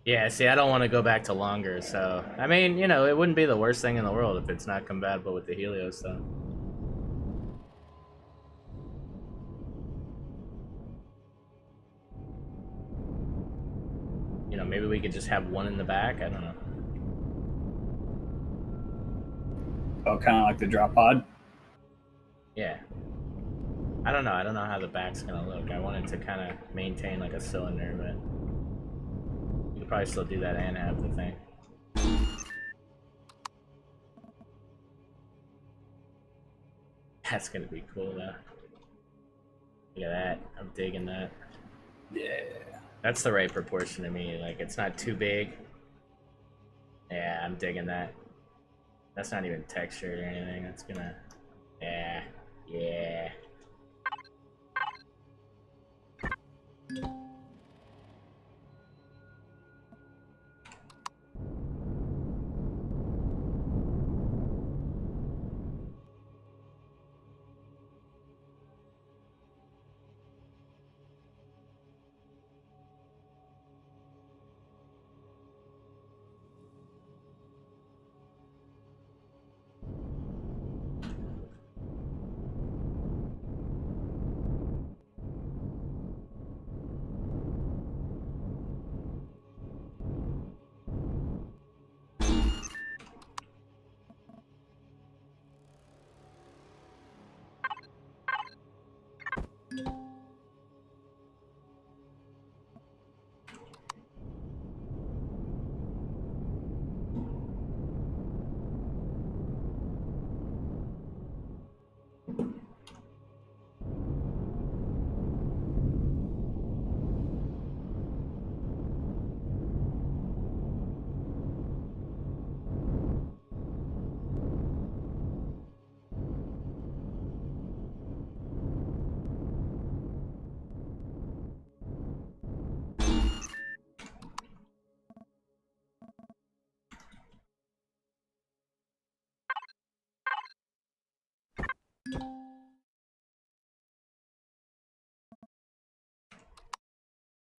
Yeah, see, I don't want to go back to longer, so... I mean, you know, it wouldn't be the worst thing in the world if it's not compatible with the Helios, though. You know, maybe we could just have one in the back, I don't know. Oh, kind of like the drop pod? Yeah. I don't know how the back's gonna look. I wanted to kind of maintain like a cylinder, but... You could probably still do that and have the thing. That's gonna be cool, though. Look at that. I'm digging that. Yeah. That's the right proportion to me. Like, it's not too big. Yeah, I'm digging that. That's not even textured or anything. That's gonna... Yeah. Yeah.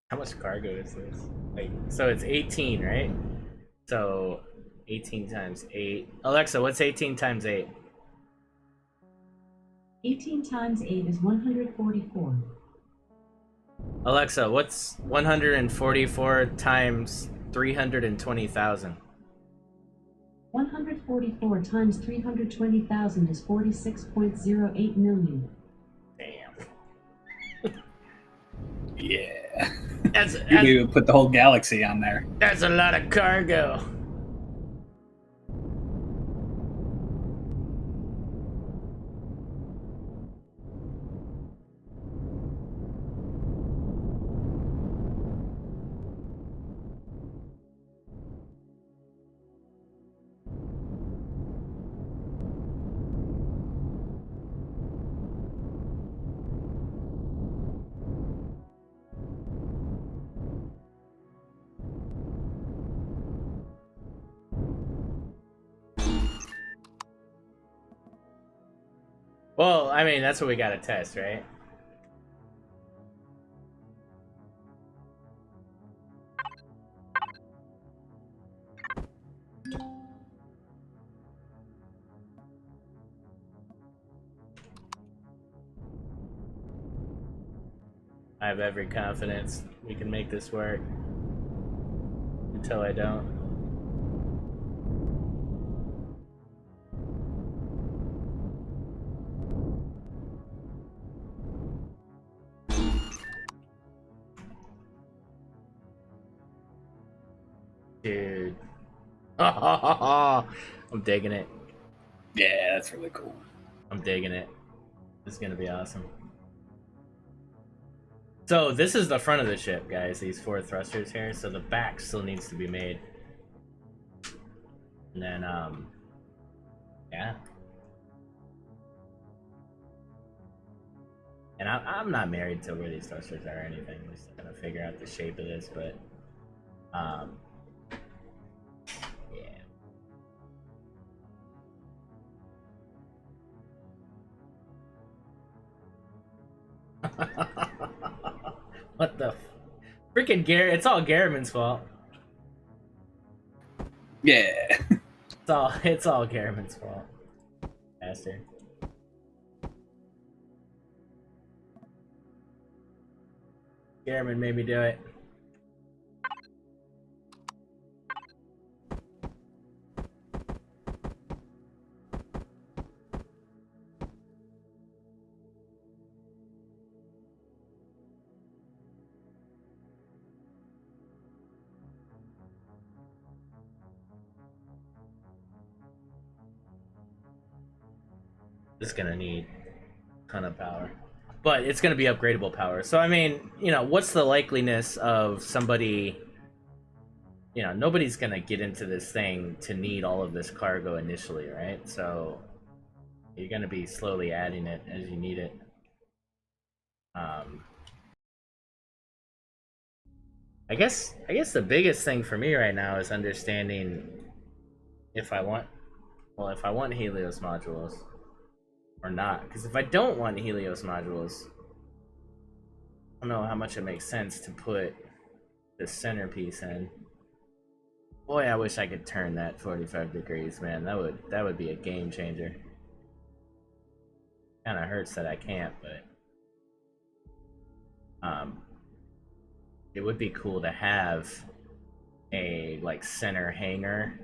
How much cargo is this? Like, so it's 18, right? So 18 times 8. Alexa, what's 18 times 8? 18 times 8 is 144. Alexa, what's 144 times 320,000? 144 times 320,000 is 46.08 million. Damn. Yeah. That's You could even put the whole galaxy on there. That's a lot of cargo. Well, I mean, that's what we gotta test, right? I have every confidence we can make this work. Until I don't. Dude. I'm digging it. Yeah, that's really cool. I'm digging it. This is gonna be awesome. So this is the front of the ship, guys. These 4 thrusters here. So the back still needs to be made. And then, yeah. And I'm not married to where these thrusters are or anything. We're just gonna figure out the shape of this, but, yeah. What the freaking Garrett? It's all Garriman's fault. Yeah. It's all Garriman's fault. Bastard. Garriman made me do it. It's gonna need a ton of power, but it's gonna be upgradable power. So I mean, you know, what's the likeliness of somebody? You know, nobody's gonna get into this thing to need all of this cargo initially, right? So you're gonna be slowly adding it as you need it. I guess the biggest thing for me right now is understanding if I want Helios modules or not. Because if I don't want Helios modules, I don't know how much it makes sense to put the centerpiece in. Boy, I wish I could turn that 45 degrees, man. That would be a game changer. Kind of hurts that I can't, but it would be cool to have a like center hangar,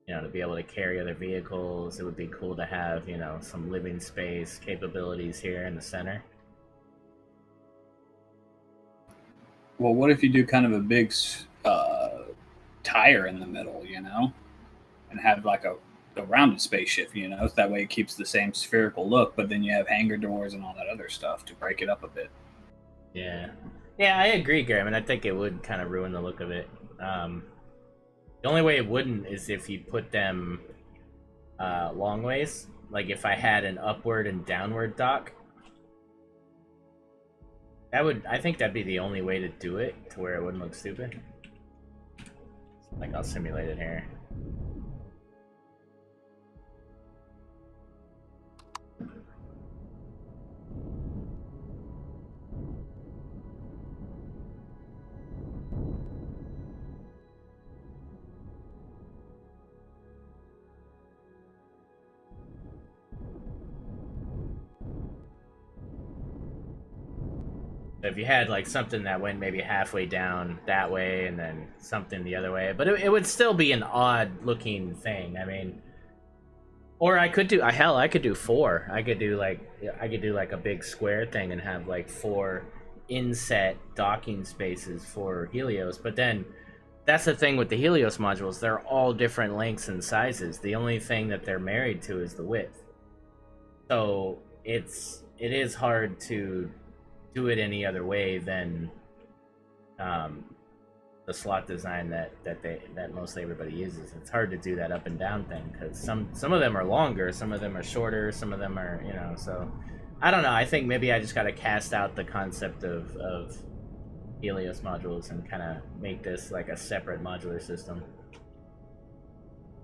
you know, to be able to carry other vehicles. It would be cool to have, you know, some living space capabilities here in the center. Well, what if you do kind of a big tire in the middle, you know, and have like a rounded spaceship, you know, so that way it keeps the same spherical look, but then you have hangar doors and all that other stuff to break it up a bit. Yeah, I agree, Graham, and I think it would kind of ruin the look of it. The only way it wouldn't is if you put them long ways. Like if I had an upward and downward dock. I think that'd be the only way to do it to where it wouldn't look stupid. Like I'll simulate it here. If you had like something that went maybe halfway down that way and then something the other way, but it would still be an odd looking thing. I mean, or I could do I could do 4. I could do like a big square thing and have like 4 inset docking spaces for Helios. But then that's the thing with the Helios modules, they're all different lengths and sizes. The only thing that they're married to is the width. So it is hard to do it any other way than the slot design that mostly everybody uses. It's hard to do that up and down thing because some of them are longer, some of them are shorter, some of them are, you know, so I don't know. I think maybe I just got to cast out the concept of Helios modules and kind of make this like a separate modular system.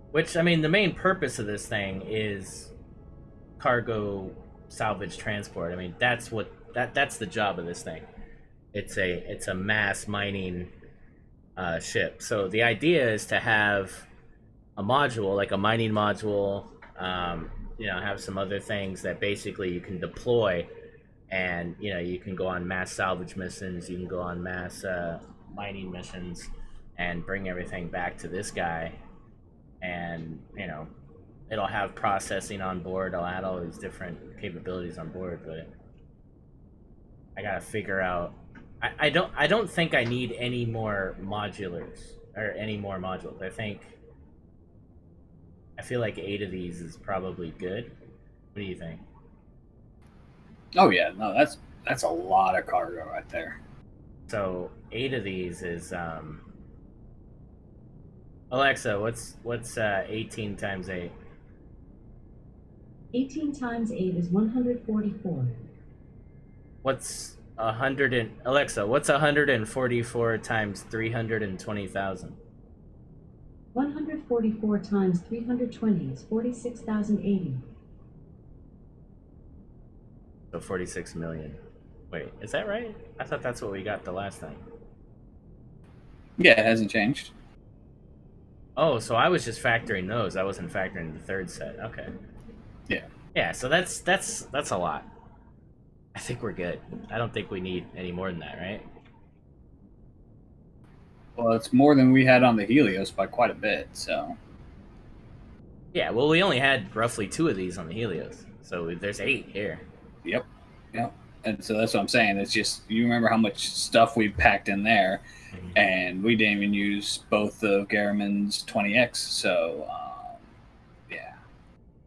Which, I mean, the main purpose of this thing is cargo salvage transport. I mean, that's the job of this thing. It's a mass mining ship. So the idea is to have a module, like a mining module, have some other things that basically you can deploy, and you can go on mass salvage missions, you can go on mass mining missions, and bring everything back to this guy, and it'll have processing on board, it'll add all these different capabilities on board, but I gotta figure out. I don't think I need any more modulars or any more modules. I feel like 8 of these is probably good. What do you think? Oh yeah, no, that's a lot of cargo right there. So 8 of these is Alexa, what's 18 times 8? 18 times 8 is 144. What's 100 and Alexa, what's 144 times 320,000? 144 times 320 is 46,080. So 46 million. Wait, is that right? I thought that's what we got the last time. Yeah, it hasn't changed. Oh, so I was just factoring those. I wasn't factoring the third set. Okay. Yeah. Yeah, so that's a lot. I think we're good. I don't think we need any more than that, right? Well, it's more than we had on the Helios by quite a bit, so. Yeah, well, we only had roughly 2 of these on the Helios, so there's 8 here. Yep. And so that's what I'm saying. It's just, you remember how much stuff we packed in there, and we didn't even use both of Garriman's 20X, so, yeah.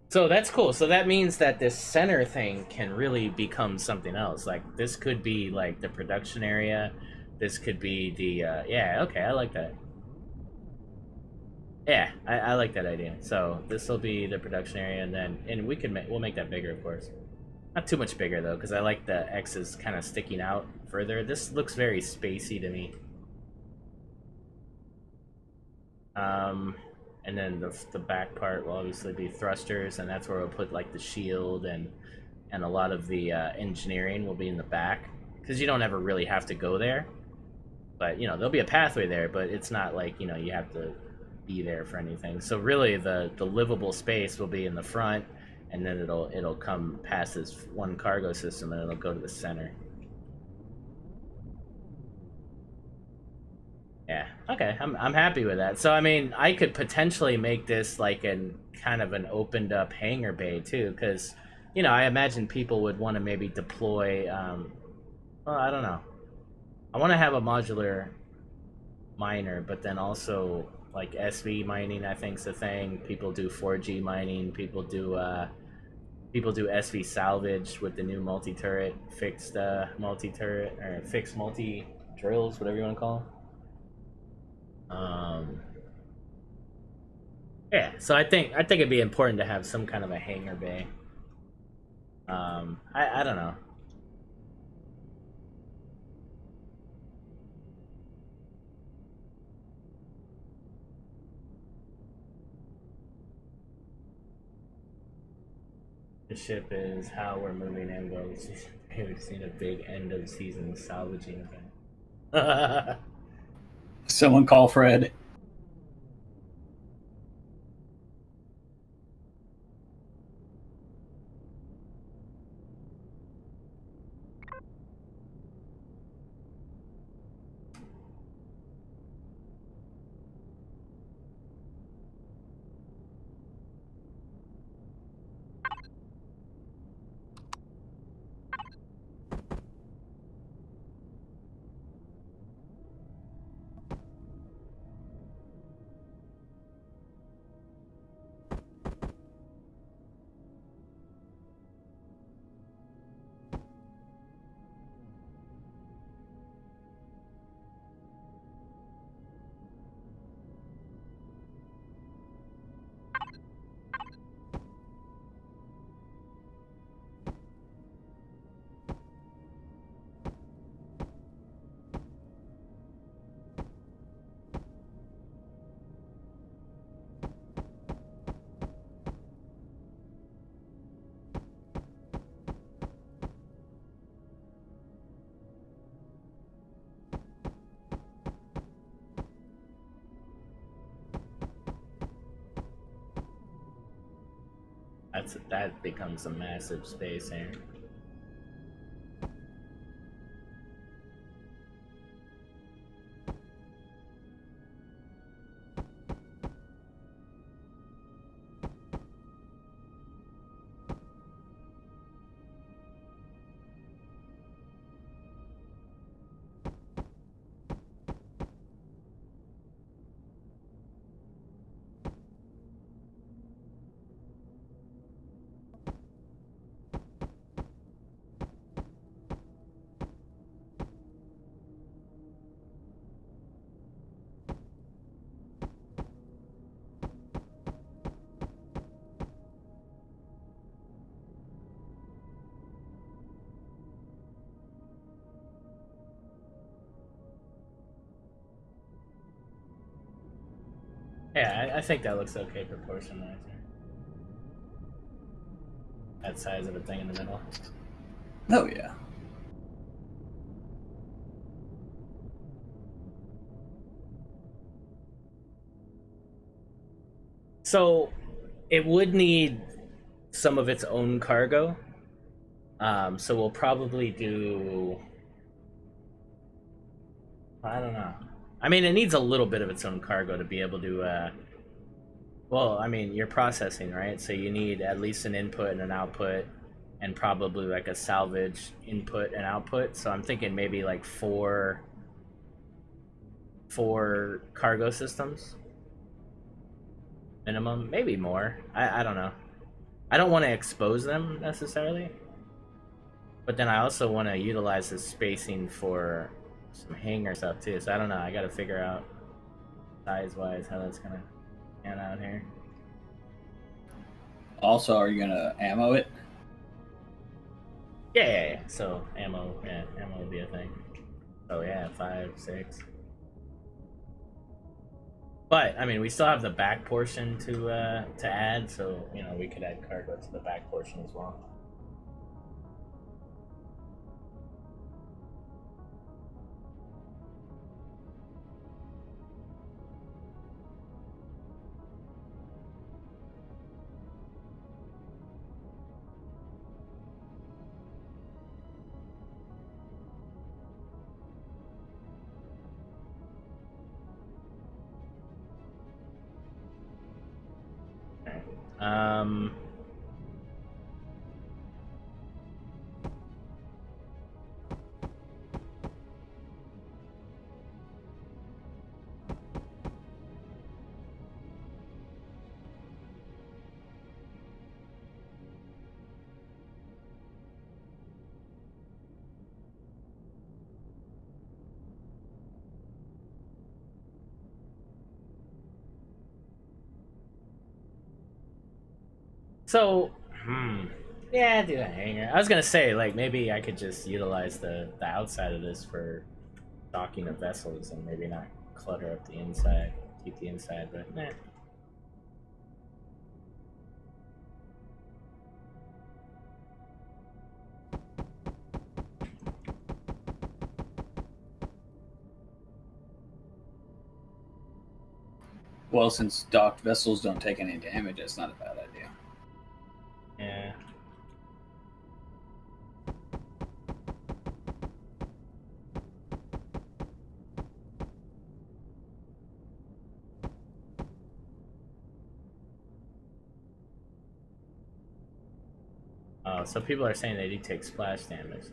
So that's cool. So that means that this center thing can really become something else. Like, this could be, like, the production area. This could be the, yeah, okay, I like that. Yeah, I like that idea. So this will be the production area, and we'll make that bigger, of course. Not too much bigger, though, because I like the X's kind of sticking out further. This looks very spacey to me. And then the back part will obviously be thrusters, and that's where we'll put, like, the shield, and a lot of the engineering will be in the back, because you don't ever really have to go there. But, there'll be a pathway there, but it's not like, you have to be there for anything. So really, the livable space will be in the front, and then it'll come past this one cargo system, and it'll go to the center. Yeah, okay, I'm happy with that. So, I mean, I could potentially make this like kind of an opened up hangar bay too, because, I imagine people would want to maybe deploy, well, I don't know. I want to have a modular miner, but then also, like, SV mining, I think, is a thing. People do 4G mining. People do SV salvage with the new multi-turret, fixed multi-turret, or fixed multi-drills, whatever you want to call them. Yeah, so I think it'd be important to have some kind of a hangar bay. I don't know. The ship is how we're moving Anvil. We've seen a big end of season salvaging event. Someone call Fred. That becomes a massive space here. Yeah, I think that looks okay proportion-wise. That size of the thing in the middle. Oh yeah. So it would need some of its own cargo. So we'll probably do... I don't know. I mean, it needs a little bit of its own cargo to be able to... Well, I mean, you're processing, right? So you need at least an input and an output, and probably like a salvage input and output. So I'm thinking maybe like four cargo systems minimum, maybe more. I don't know. I don't want to expose them necessarily, but then I also want to utilize the spacing for some hangar stuff too. So I don't know. I got to figure out size-wise how that's gonna pan out here. Also, are you gonna ammo it? Yeah. So ammo would be a thing. So yeah, 5, 6. But I mean, we still have the back portion to add, so you know we could add cargo to the back portion as well. Um, so, yeah, do a hangar. I was gonna say, like, maybe I could just utilize the outside of this for docking of vessels and maybe not clutter up the inside, keep the inside, but nah. Well, since docked vessels don't take any damage, that's not a bad idea. Yeah. Oh, so people are saying they do take splash damage.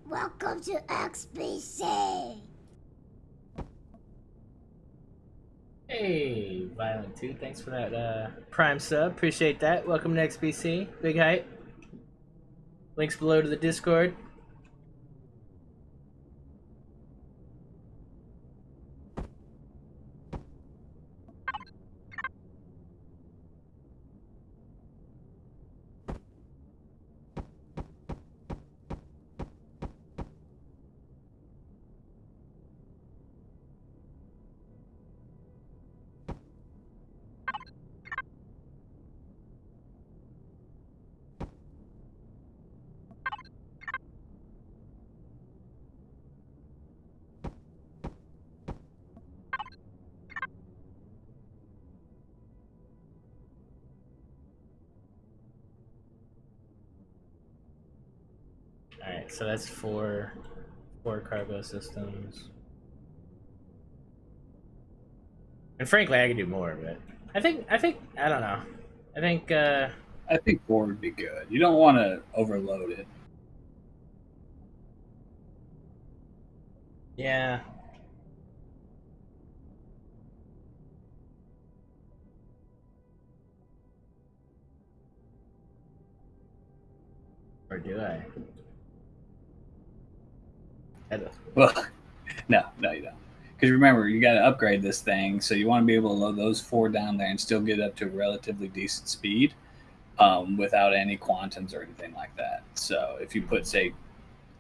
Welcome to XBC. Hey, Violent 2, thanks for that Prime sub. Appreciate that. Welcome to XBC. Big hype. Links below to the Discord. Alright, so that's four cargo systems. And frankly, I could do more, but I think I don't know. I think 4 would be good. You don't want to overload it. yeah. Or do I? Well, no, you don't. Because remember, you got to upgrade this thing, so you want to be able to load those 4 down there and still get up to a relatively decent speed without any quantums or anything like that. So if you put, say,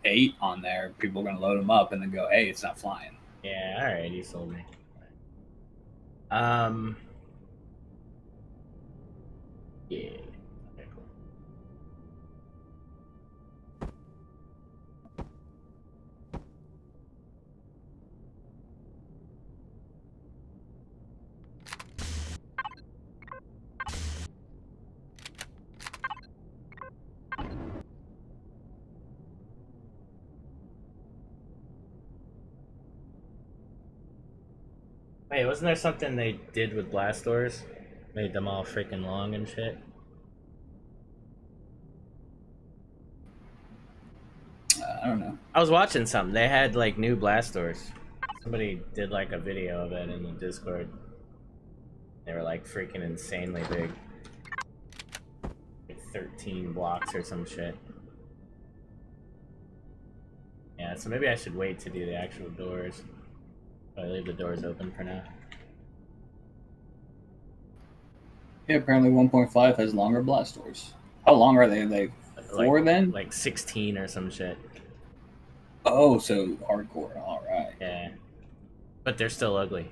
8 on there, people are going to load them up and then go, hey, it's not flying. Yeah, alright, you sold me. Yeah. Okay, cool. Wait, wasn't there something they did with blast doors? Made them all freaking long and shit? I don't know. I was watching something. They had like new blast doors. Somebody did like a video of it in the Discord. They were like freaking insanely big. Like 13 blocks or some shit. Yeah, so maybe I should wait to do the actual doors. But I leave the doors open for now. Yeah, apparently 1.5 has longer blast doors. How long are they? Are they 4 then? Like 16 or some shit. Oh, so hardcore. All right. Yeah. But they're still ugly.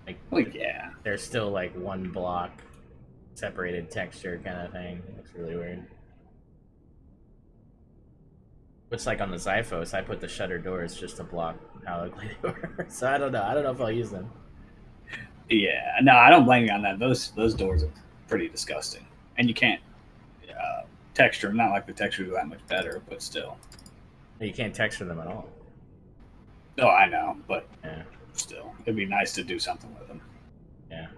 Like, Well, yeah. they're still like one block separated texture kind of thing. It's really weird. Which, like on the Zyphos, I put the shutter doors just to block how ugly they were. So I don't know. I don't know if I'll use them. Yeah. No, I don't blame you on that. Those doors are pretty disgusting. And you can't texture them. Not like the textures are that much better, but still. You can't texture them at all. Oh, I know, but Yeah. still. It'd be nice to do something with them. Yeah.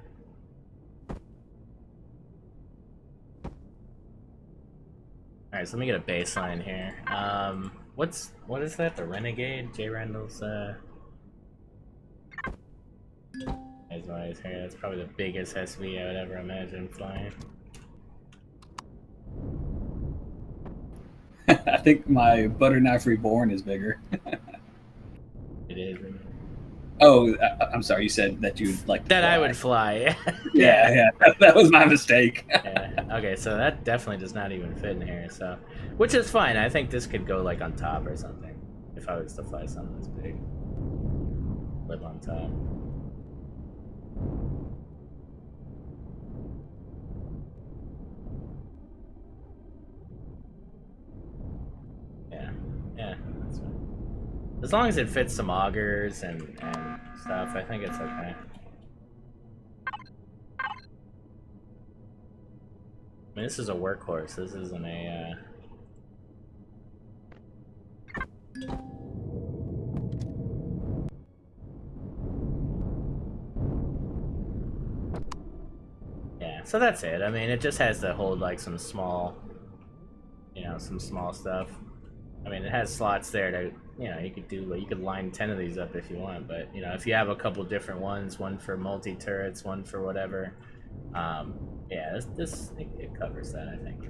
Alright, so let me get a baseline here. What is that? The Renegade? Jay Rendell's here. That's probably the biggest SV I would ever imagine flying. I think my butter knife reborn is bigger. It is. Oh, I'm sorry. You said that you'd like to That fly. I would fly. Yeah. That was my mistake. Yeah. Okay, so that definitely does not even fit in here. So, which is fine. I think this could go like on top or something. If I was to fly something this big, live on top. Yeah, that's fine. As long as it fits some augers and stuff, I think it's okay. I mean, this is a workhorse. This isn't a. Yeah, so that's it. I mean, it just has to hold like some small, some small stuff. I mean, it has slots there to, you could line 10 of these up if you want, but, if you have a couple different ones, one for multi-turrets, one for whatever, yeah, it covers that, I think.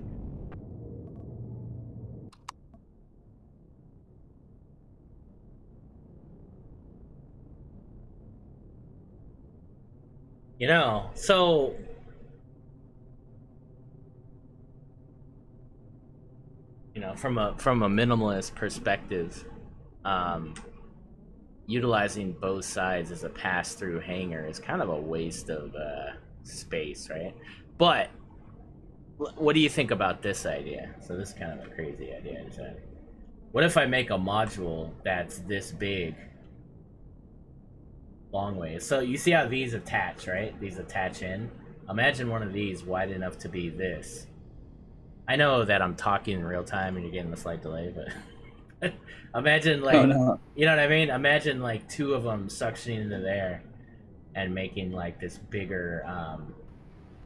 So from a minimalist perspective, utilizing both sides as a pass-through hangar is kind of a waste of space, right? But what do you think about this idea? So this is kind of a crazy idea. What if I make a module that's this big, long ways? So you see how these attach, right? These attach in. Imagine one of these wide enough to be this. I know that I'm talking in real time and you're getting a slight delay, but imagine like, you know what I mean? Imagine like two of them suctioning into there and making like this bigger.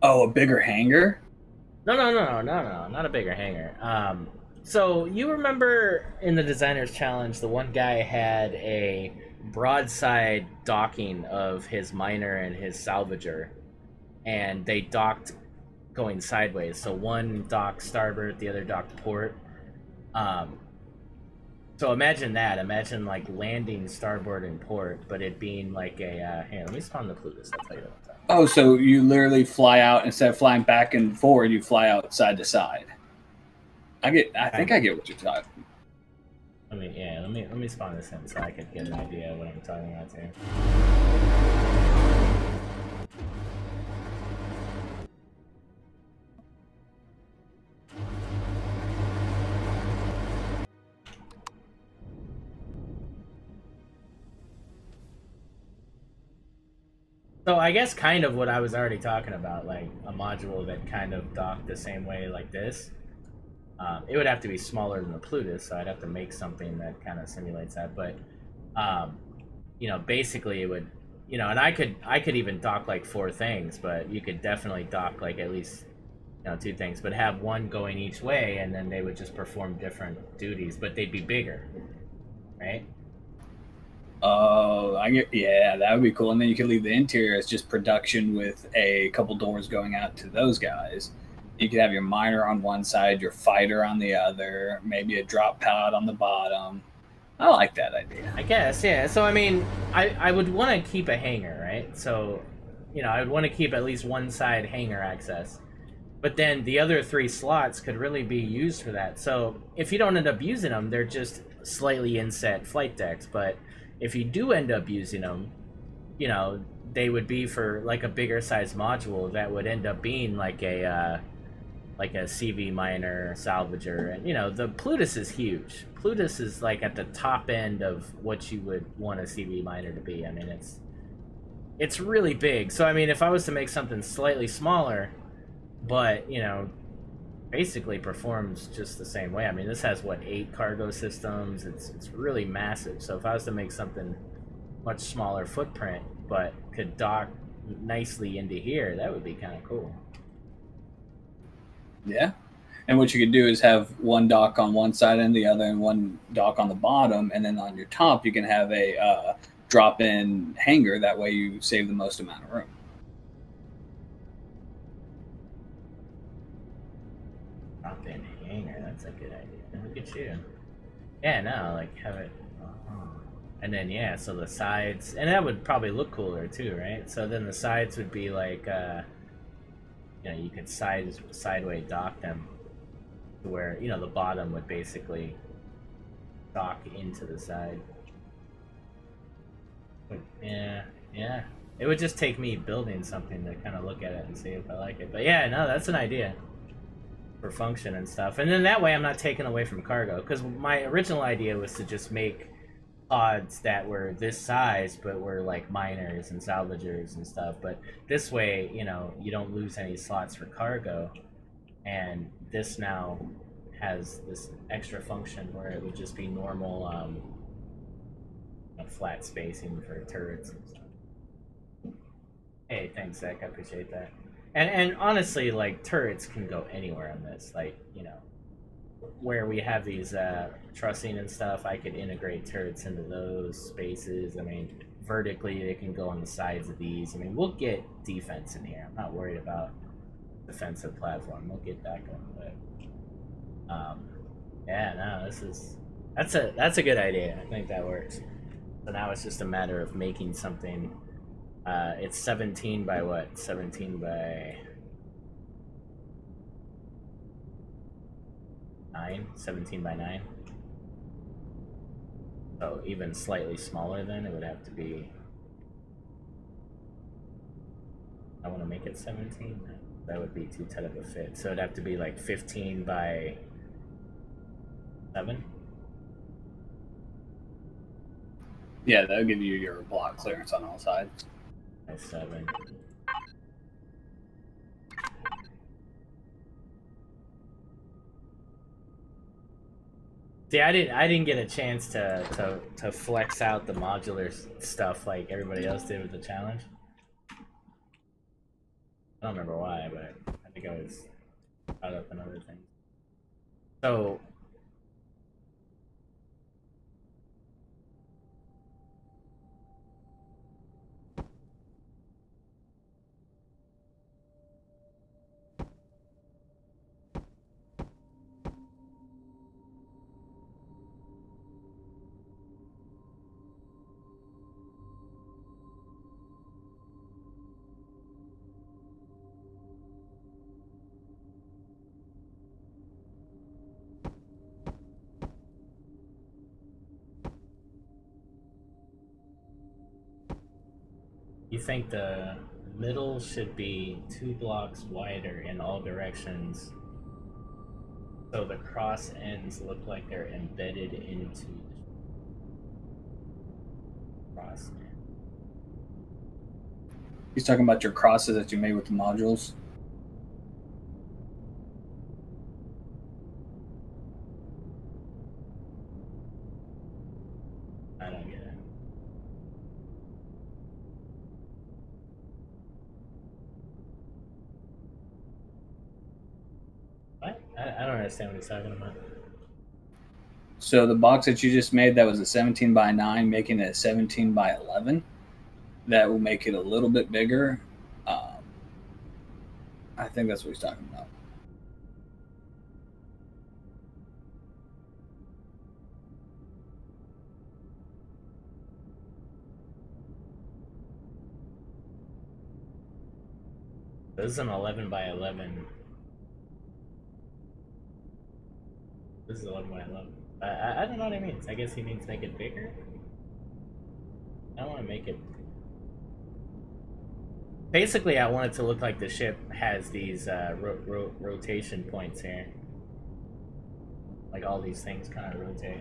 A bigger hangar? No, not a bigger hangar. So you remember in the Designers Challenge, the one guy had a broadside docking of his miner and his salvager, and they docked going sideways. So one docked starboard, the other docked port. So imagine that. Imagine like landing starboard and port, but it being like a. Here, let me spawn the Plutus. I'll tell you what time. Oh, so you literally fly out instead of flying back and forward, you fly out side to side. I think I get what you're talking. Let me spawn this in so I can get an idea of what I'm talking about here. So I guess kind of what I was already talking about, like a module that kind of docked the same way like this. It would have to be smaller than the Plutus, so I'd have to make something that kind of simulates that. But, basically it would, and I could even dock like 4 things, but you could definitely dock like at least, 2 things, but have one going each way, and then they would just perform different duties, but they'd be bigger, right? Oh, yeah, that would be cool. And then you could leave the interior as just production with a couple doors going out to those guys. You could have your miner on one side, your fighter on the other, maybe a drop pod on the bottom. I like that idea. I guess, yeah. So, I mean, I would want to keep a hangar, right? So, I would want to keep at least one side hangar access. But then the other 3 slots could really be used for that. So, if you don't end up using them, they're just slightly inset flight decks. But if you do end up using them, they would be for like a bigger size module that would end up being like a CV miner, salvager, and the Plutus is huge. Plutus is like at the top end of what you would want a CV miner to be. I mean, it's really big. So I mean, if I was to make something slightly smaller, but basically performs just the same way. I mean, this has what, 8 cargo systems. It's really massive. So if I was to make something much smaller footprint, but could dock nicely into here, that would be kind of cool. Yeah. And what you could do is have one dock on one side and the other, and one dock on the bottom, and then on your top you can have a drop-in hangar. That way you save the most amount of room. Drop-in hangar, that's a good idea. Look at you. Yeah, no, like have it. And then yeah, so the sides, and that would probably look cooler too, right? So then the sides would be like, you could sideways dock them to where the bottom would basically dock into the side. But yeah, it would just take me building something to kind of look at it and see if I like it. But yeah, no, that's an idea for function and stuff. And then that way I'm not taking away from cargo, because my original idea was to just make pods that were this size but were like miners and salvagers and stuff. But this way, you don't lose any slots for cargo, and this now has this extra function where it would just be normal flat spacing for turrets and stuff. Hey, thanks, Zach. I appreciate that. And honestly, like, turrets can go anywhere on this. Like, where we have these trussing and stuff, I could integrate turrets into those spaces. I mean, vertically they can go on the sides of these. I mean, we'll get defense in here. I'm not worried about defensive platform. We'll get that going. But yeah, no, that's a good idea. I think that works. So now it's just a matter of making something. It's 17 by what? 17 by 9? 17 by 9? So even slightly smaller then, it would have to be... I want to make it 17? That would be too tight of a fit. So it'd have to be like 15 by 7? Yeah, that'll give you your block clearance on all sides. By 7. See, I didn't get a chance to flex out the modular stuff like everybody else did with the challenge. I don't remember why, but I think I was caught up in other things. So you think the middle should be 2 blocks wider in all directions, so the cross ends look like they're embedded into the cross end. He's talking about your crosses that you made with the modules. I don't get it. What? I don't understand what he's talking about. So the box that you just made, that was a 17 by 9, making it a 17 by 11. That will make it a little bit bigger. I think that's what he's talking about. This is an 11 by 11. This is 11 by 11. I don't know what he means. I guess he means make it bigger. I don't want to make it... Basically, I want it to look like the ship has these rotation points here. Like all these things kind of rotate.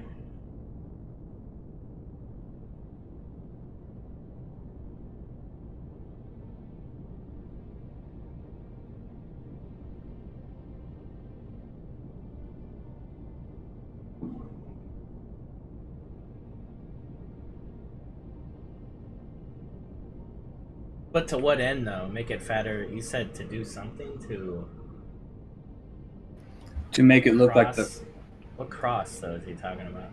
But to what end, though? Make it fatter? You said to do something to make it look cross. like the... What cross, though, is he talking about?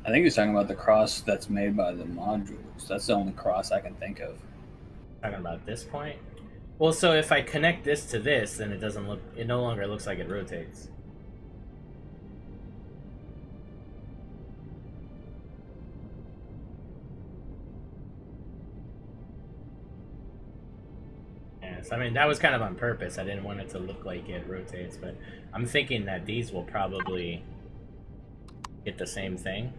I think he's talking about the cross that's made by the modules. That's the only cross I can think of. Talking about this point? Well, so if I connect this to this, then it doesn't look... It no longer looks like it rotates. Yes, I mean, that was kind of on purpose. I didn't want it to look like it rotates, but I'm thinking that these will probably get the same thing.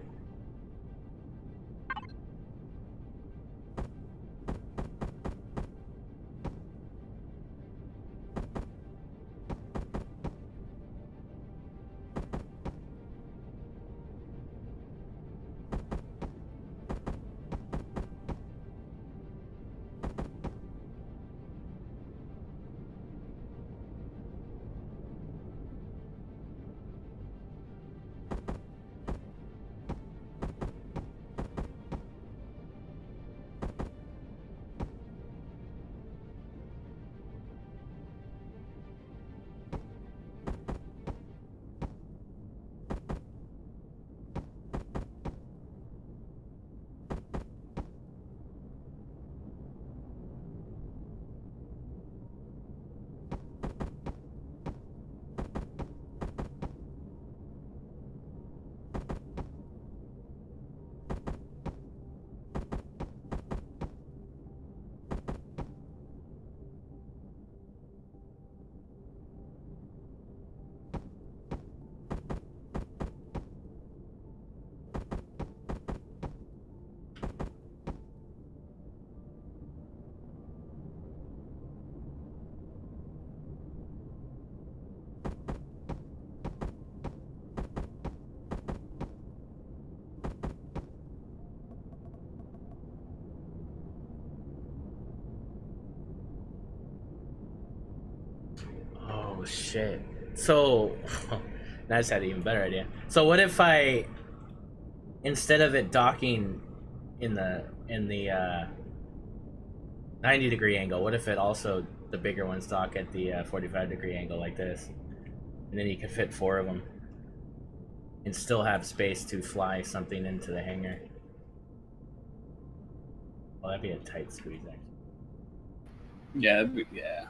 shit. So, I just had an even better idea. So what if I, instead of it docking in the 90-degree angle, what if it also, the bigger ones dock at the 45-degree angle like this? And then you can fit 4 of them. And still have space to fly something into the hangar. Well, that'd be a tight squeeze, actually. Yeah, yeah.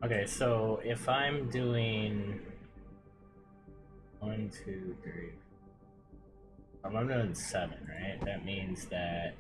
Okay, so if I'm doing 1, 2, 3, I'm doing 7, right? That means that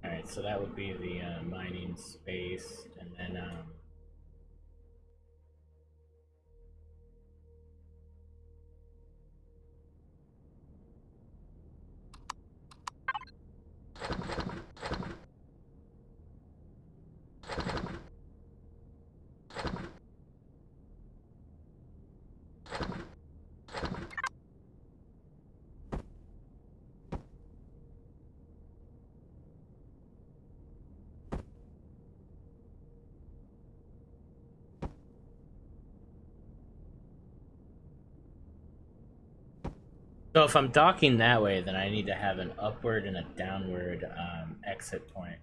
alright, so that would be the mining space, and then so if I'm docking that way, then I need to have an upward and a downward exit point.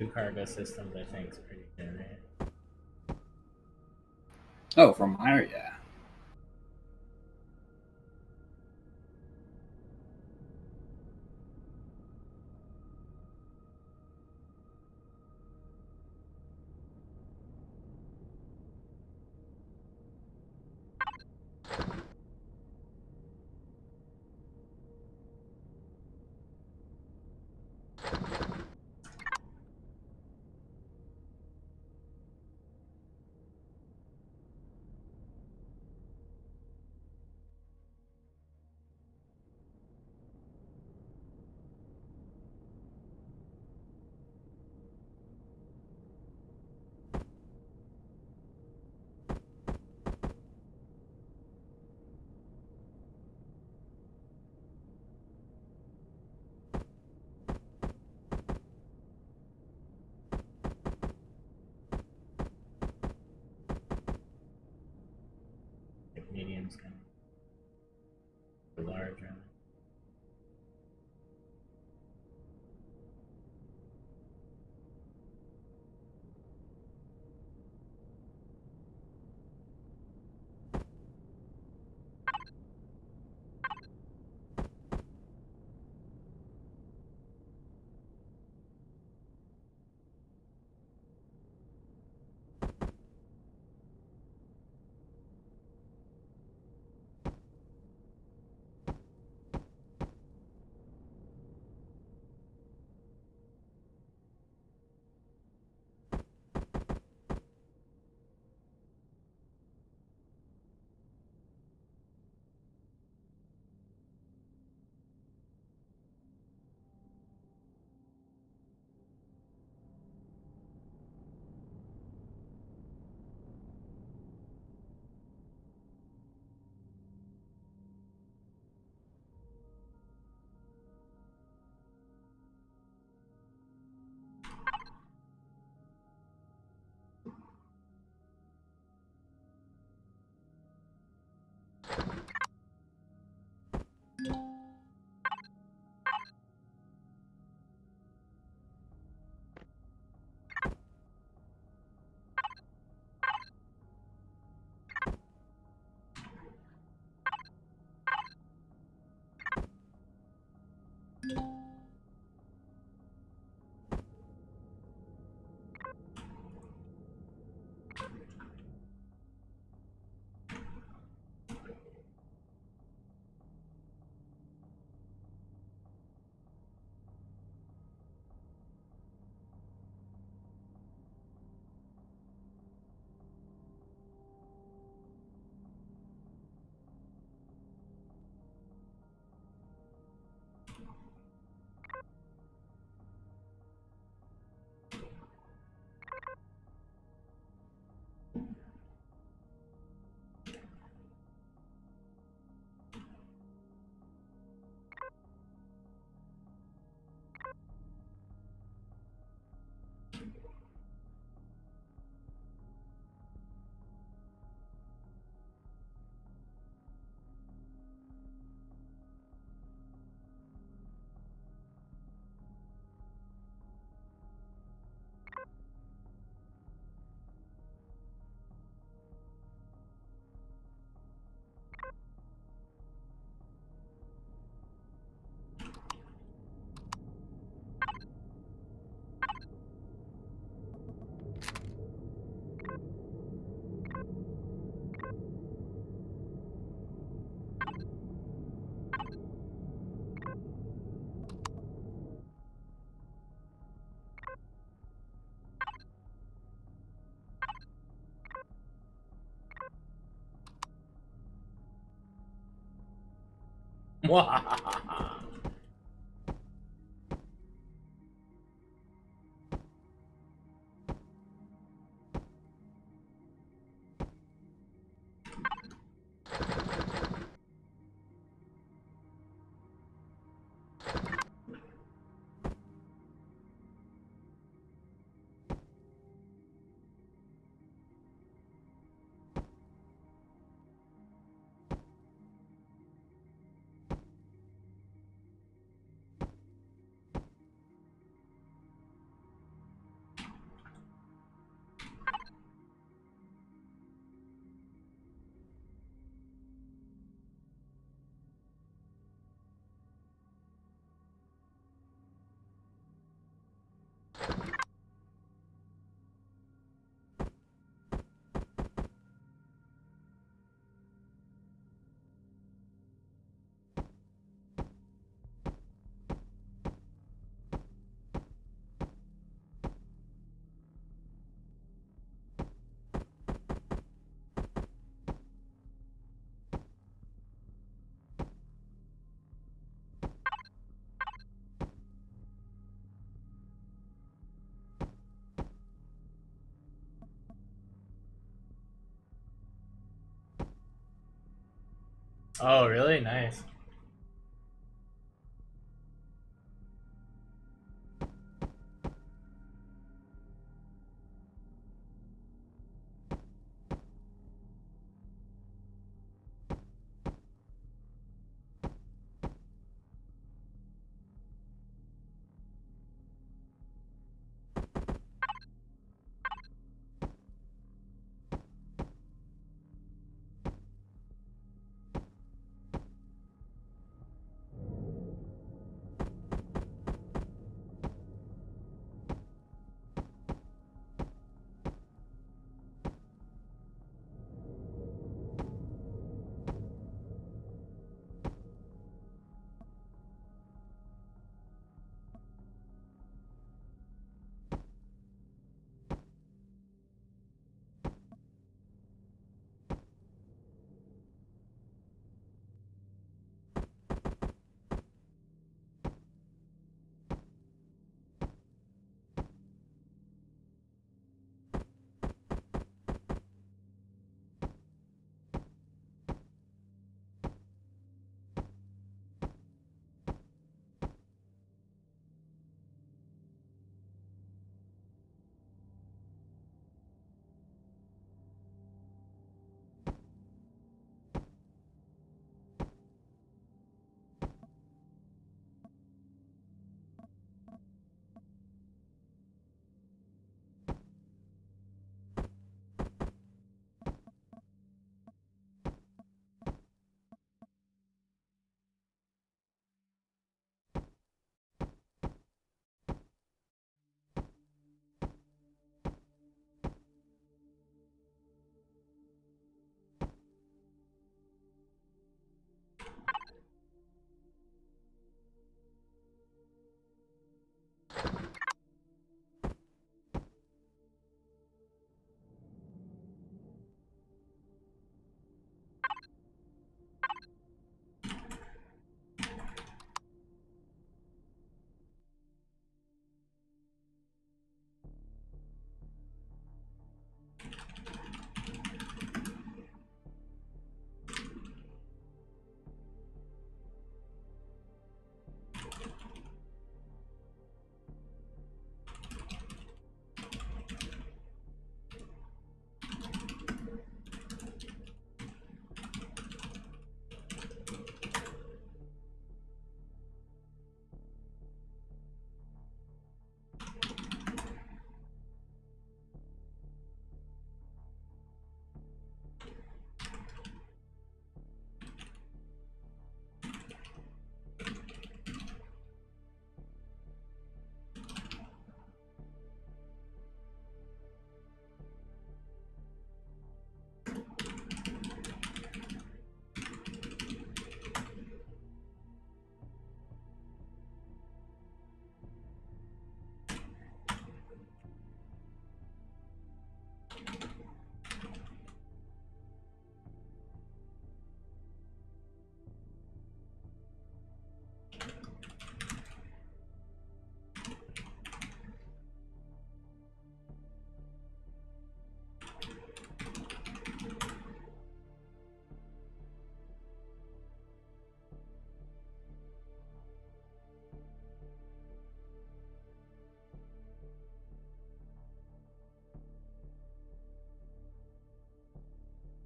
2 cargo systems, I think, is pretty good, right? Oh, from mine, yeah. Like mediums kind of large, right? Oh, really? Nice.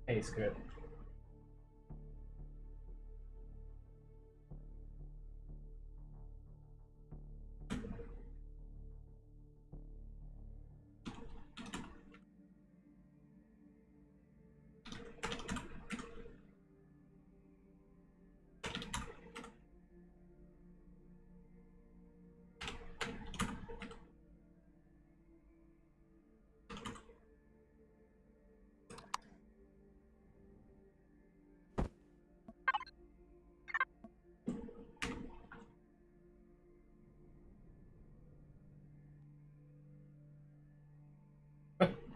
Hey, script.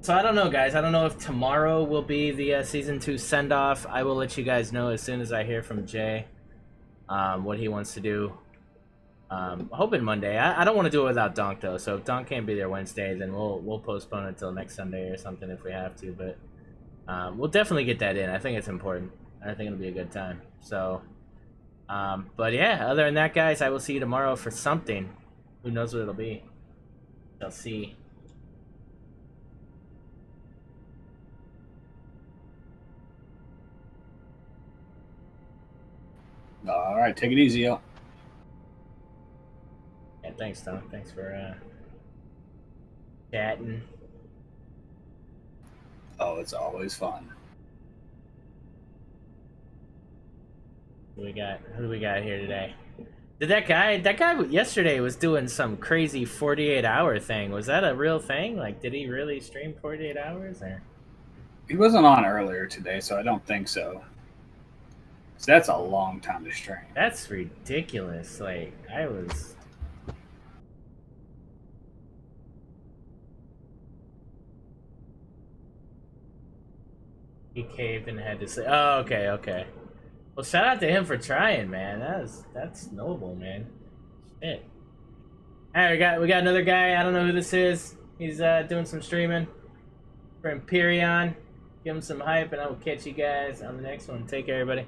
So I don't know, guys. I don't know if tomorrow will be the season 2 send off. I will let you guys know as soon as I hear from Jay what he wants to do. Hoping Monday. I don't want to do it without Donk though. So if Donk can't be there Wednesday, then we'll postpone it until next Sunday or something if we have to. But we'll definitely get that in. I think it's important. I think it'll be a good time. So, but yeah. Other than that, guys, I will see you tomorrow for something. Who knows what it'll be? I'll see. All right, take it easy, yo. Yeah, thanks, Tom. Thanks for chatting. Oh, it's always fun. Who do we got here today? Did that guy yesterday was doing some crazy 48-hour thing. Was that a real thing? Like, did he really stream 48 hours? Or? He wasn't on earlier today, so I don't think so. So that's a long time to stream. That's ridiculous. Like, I was... He caved and had to say... Oh, okay, okay. Well, shout out to him for trying, man. That's noble, man. Shit. Alright, we got another guy. I don't know who this is. He's doing some streaming for Empyrion. Give him some hype, and I will catch you guys on the next one. Take care, everybody.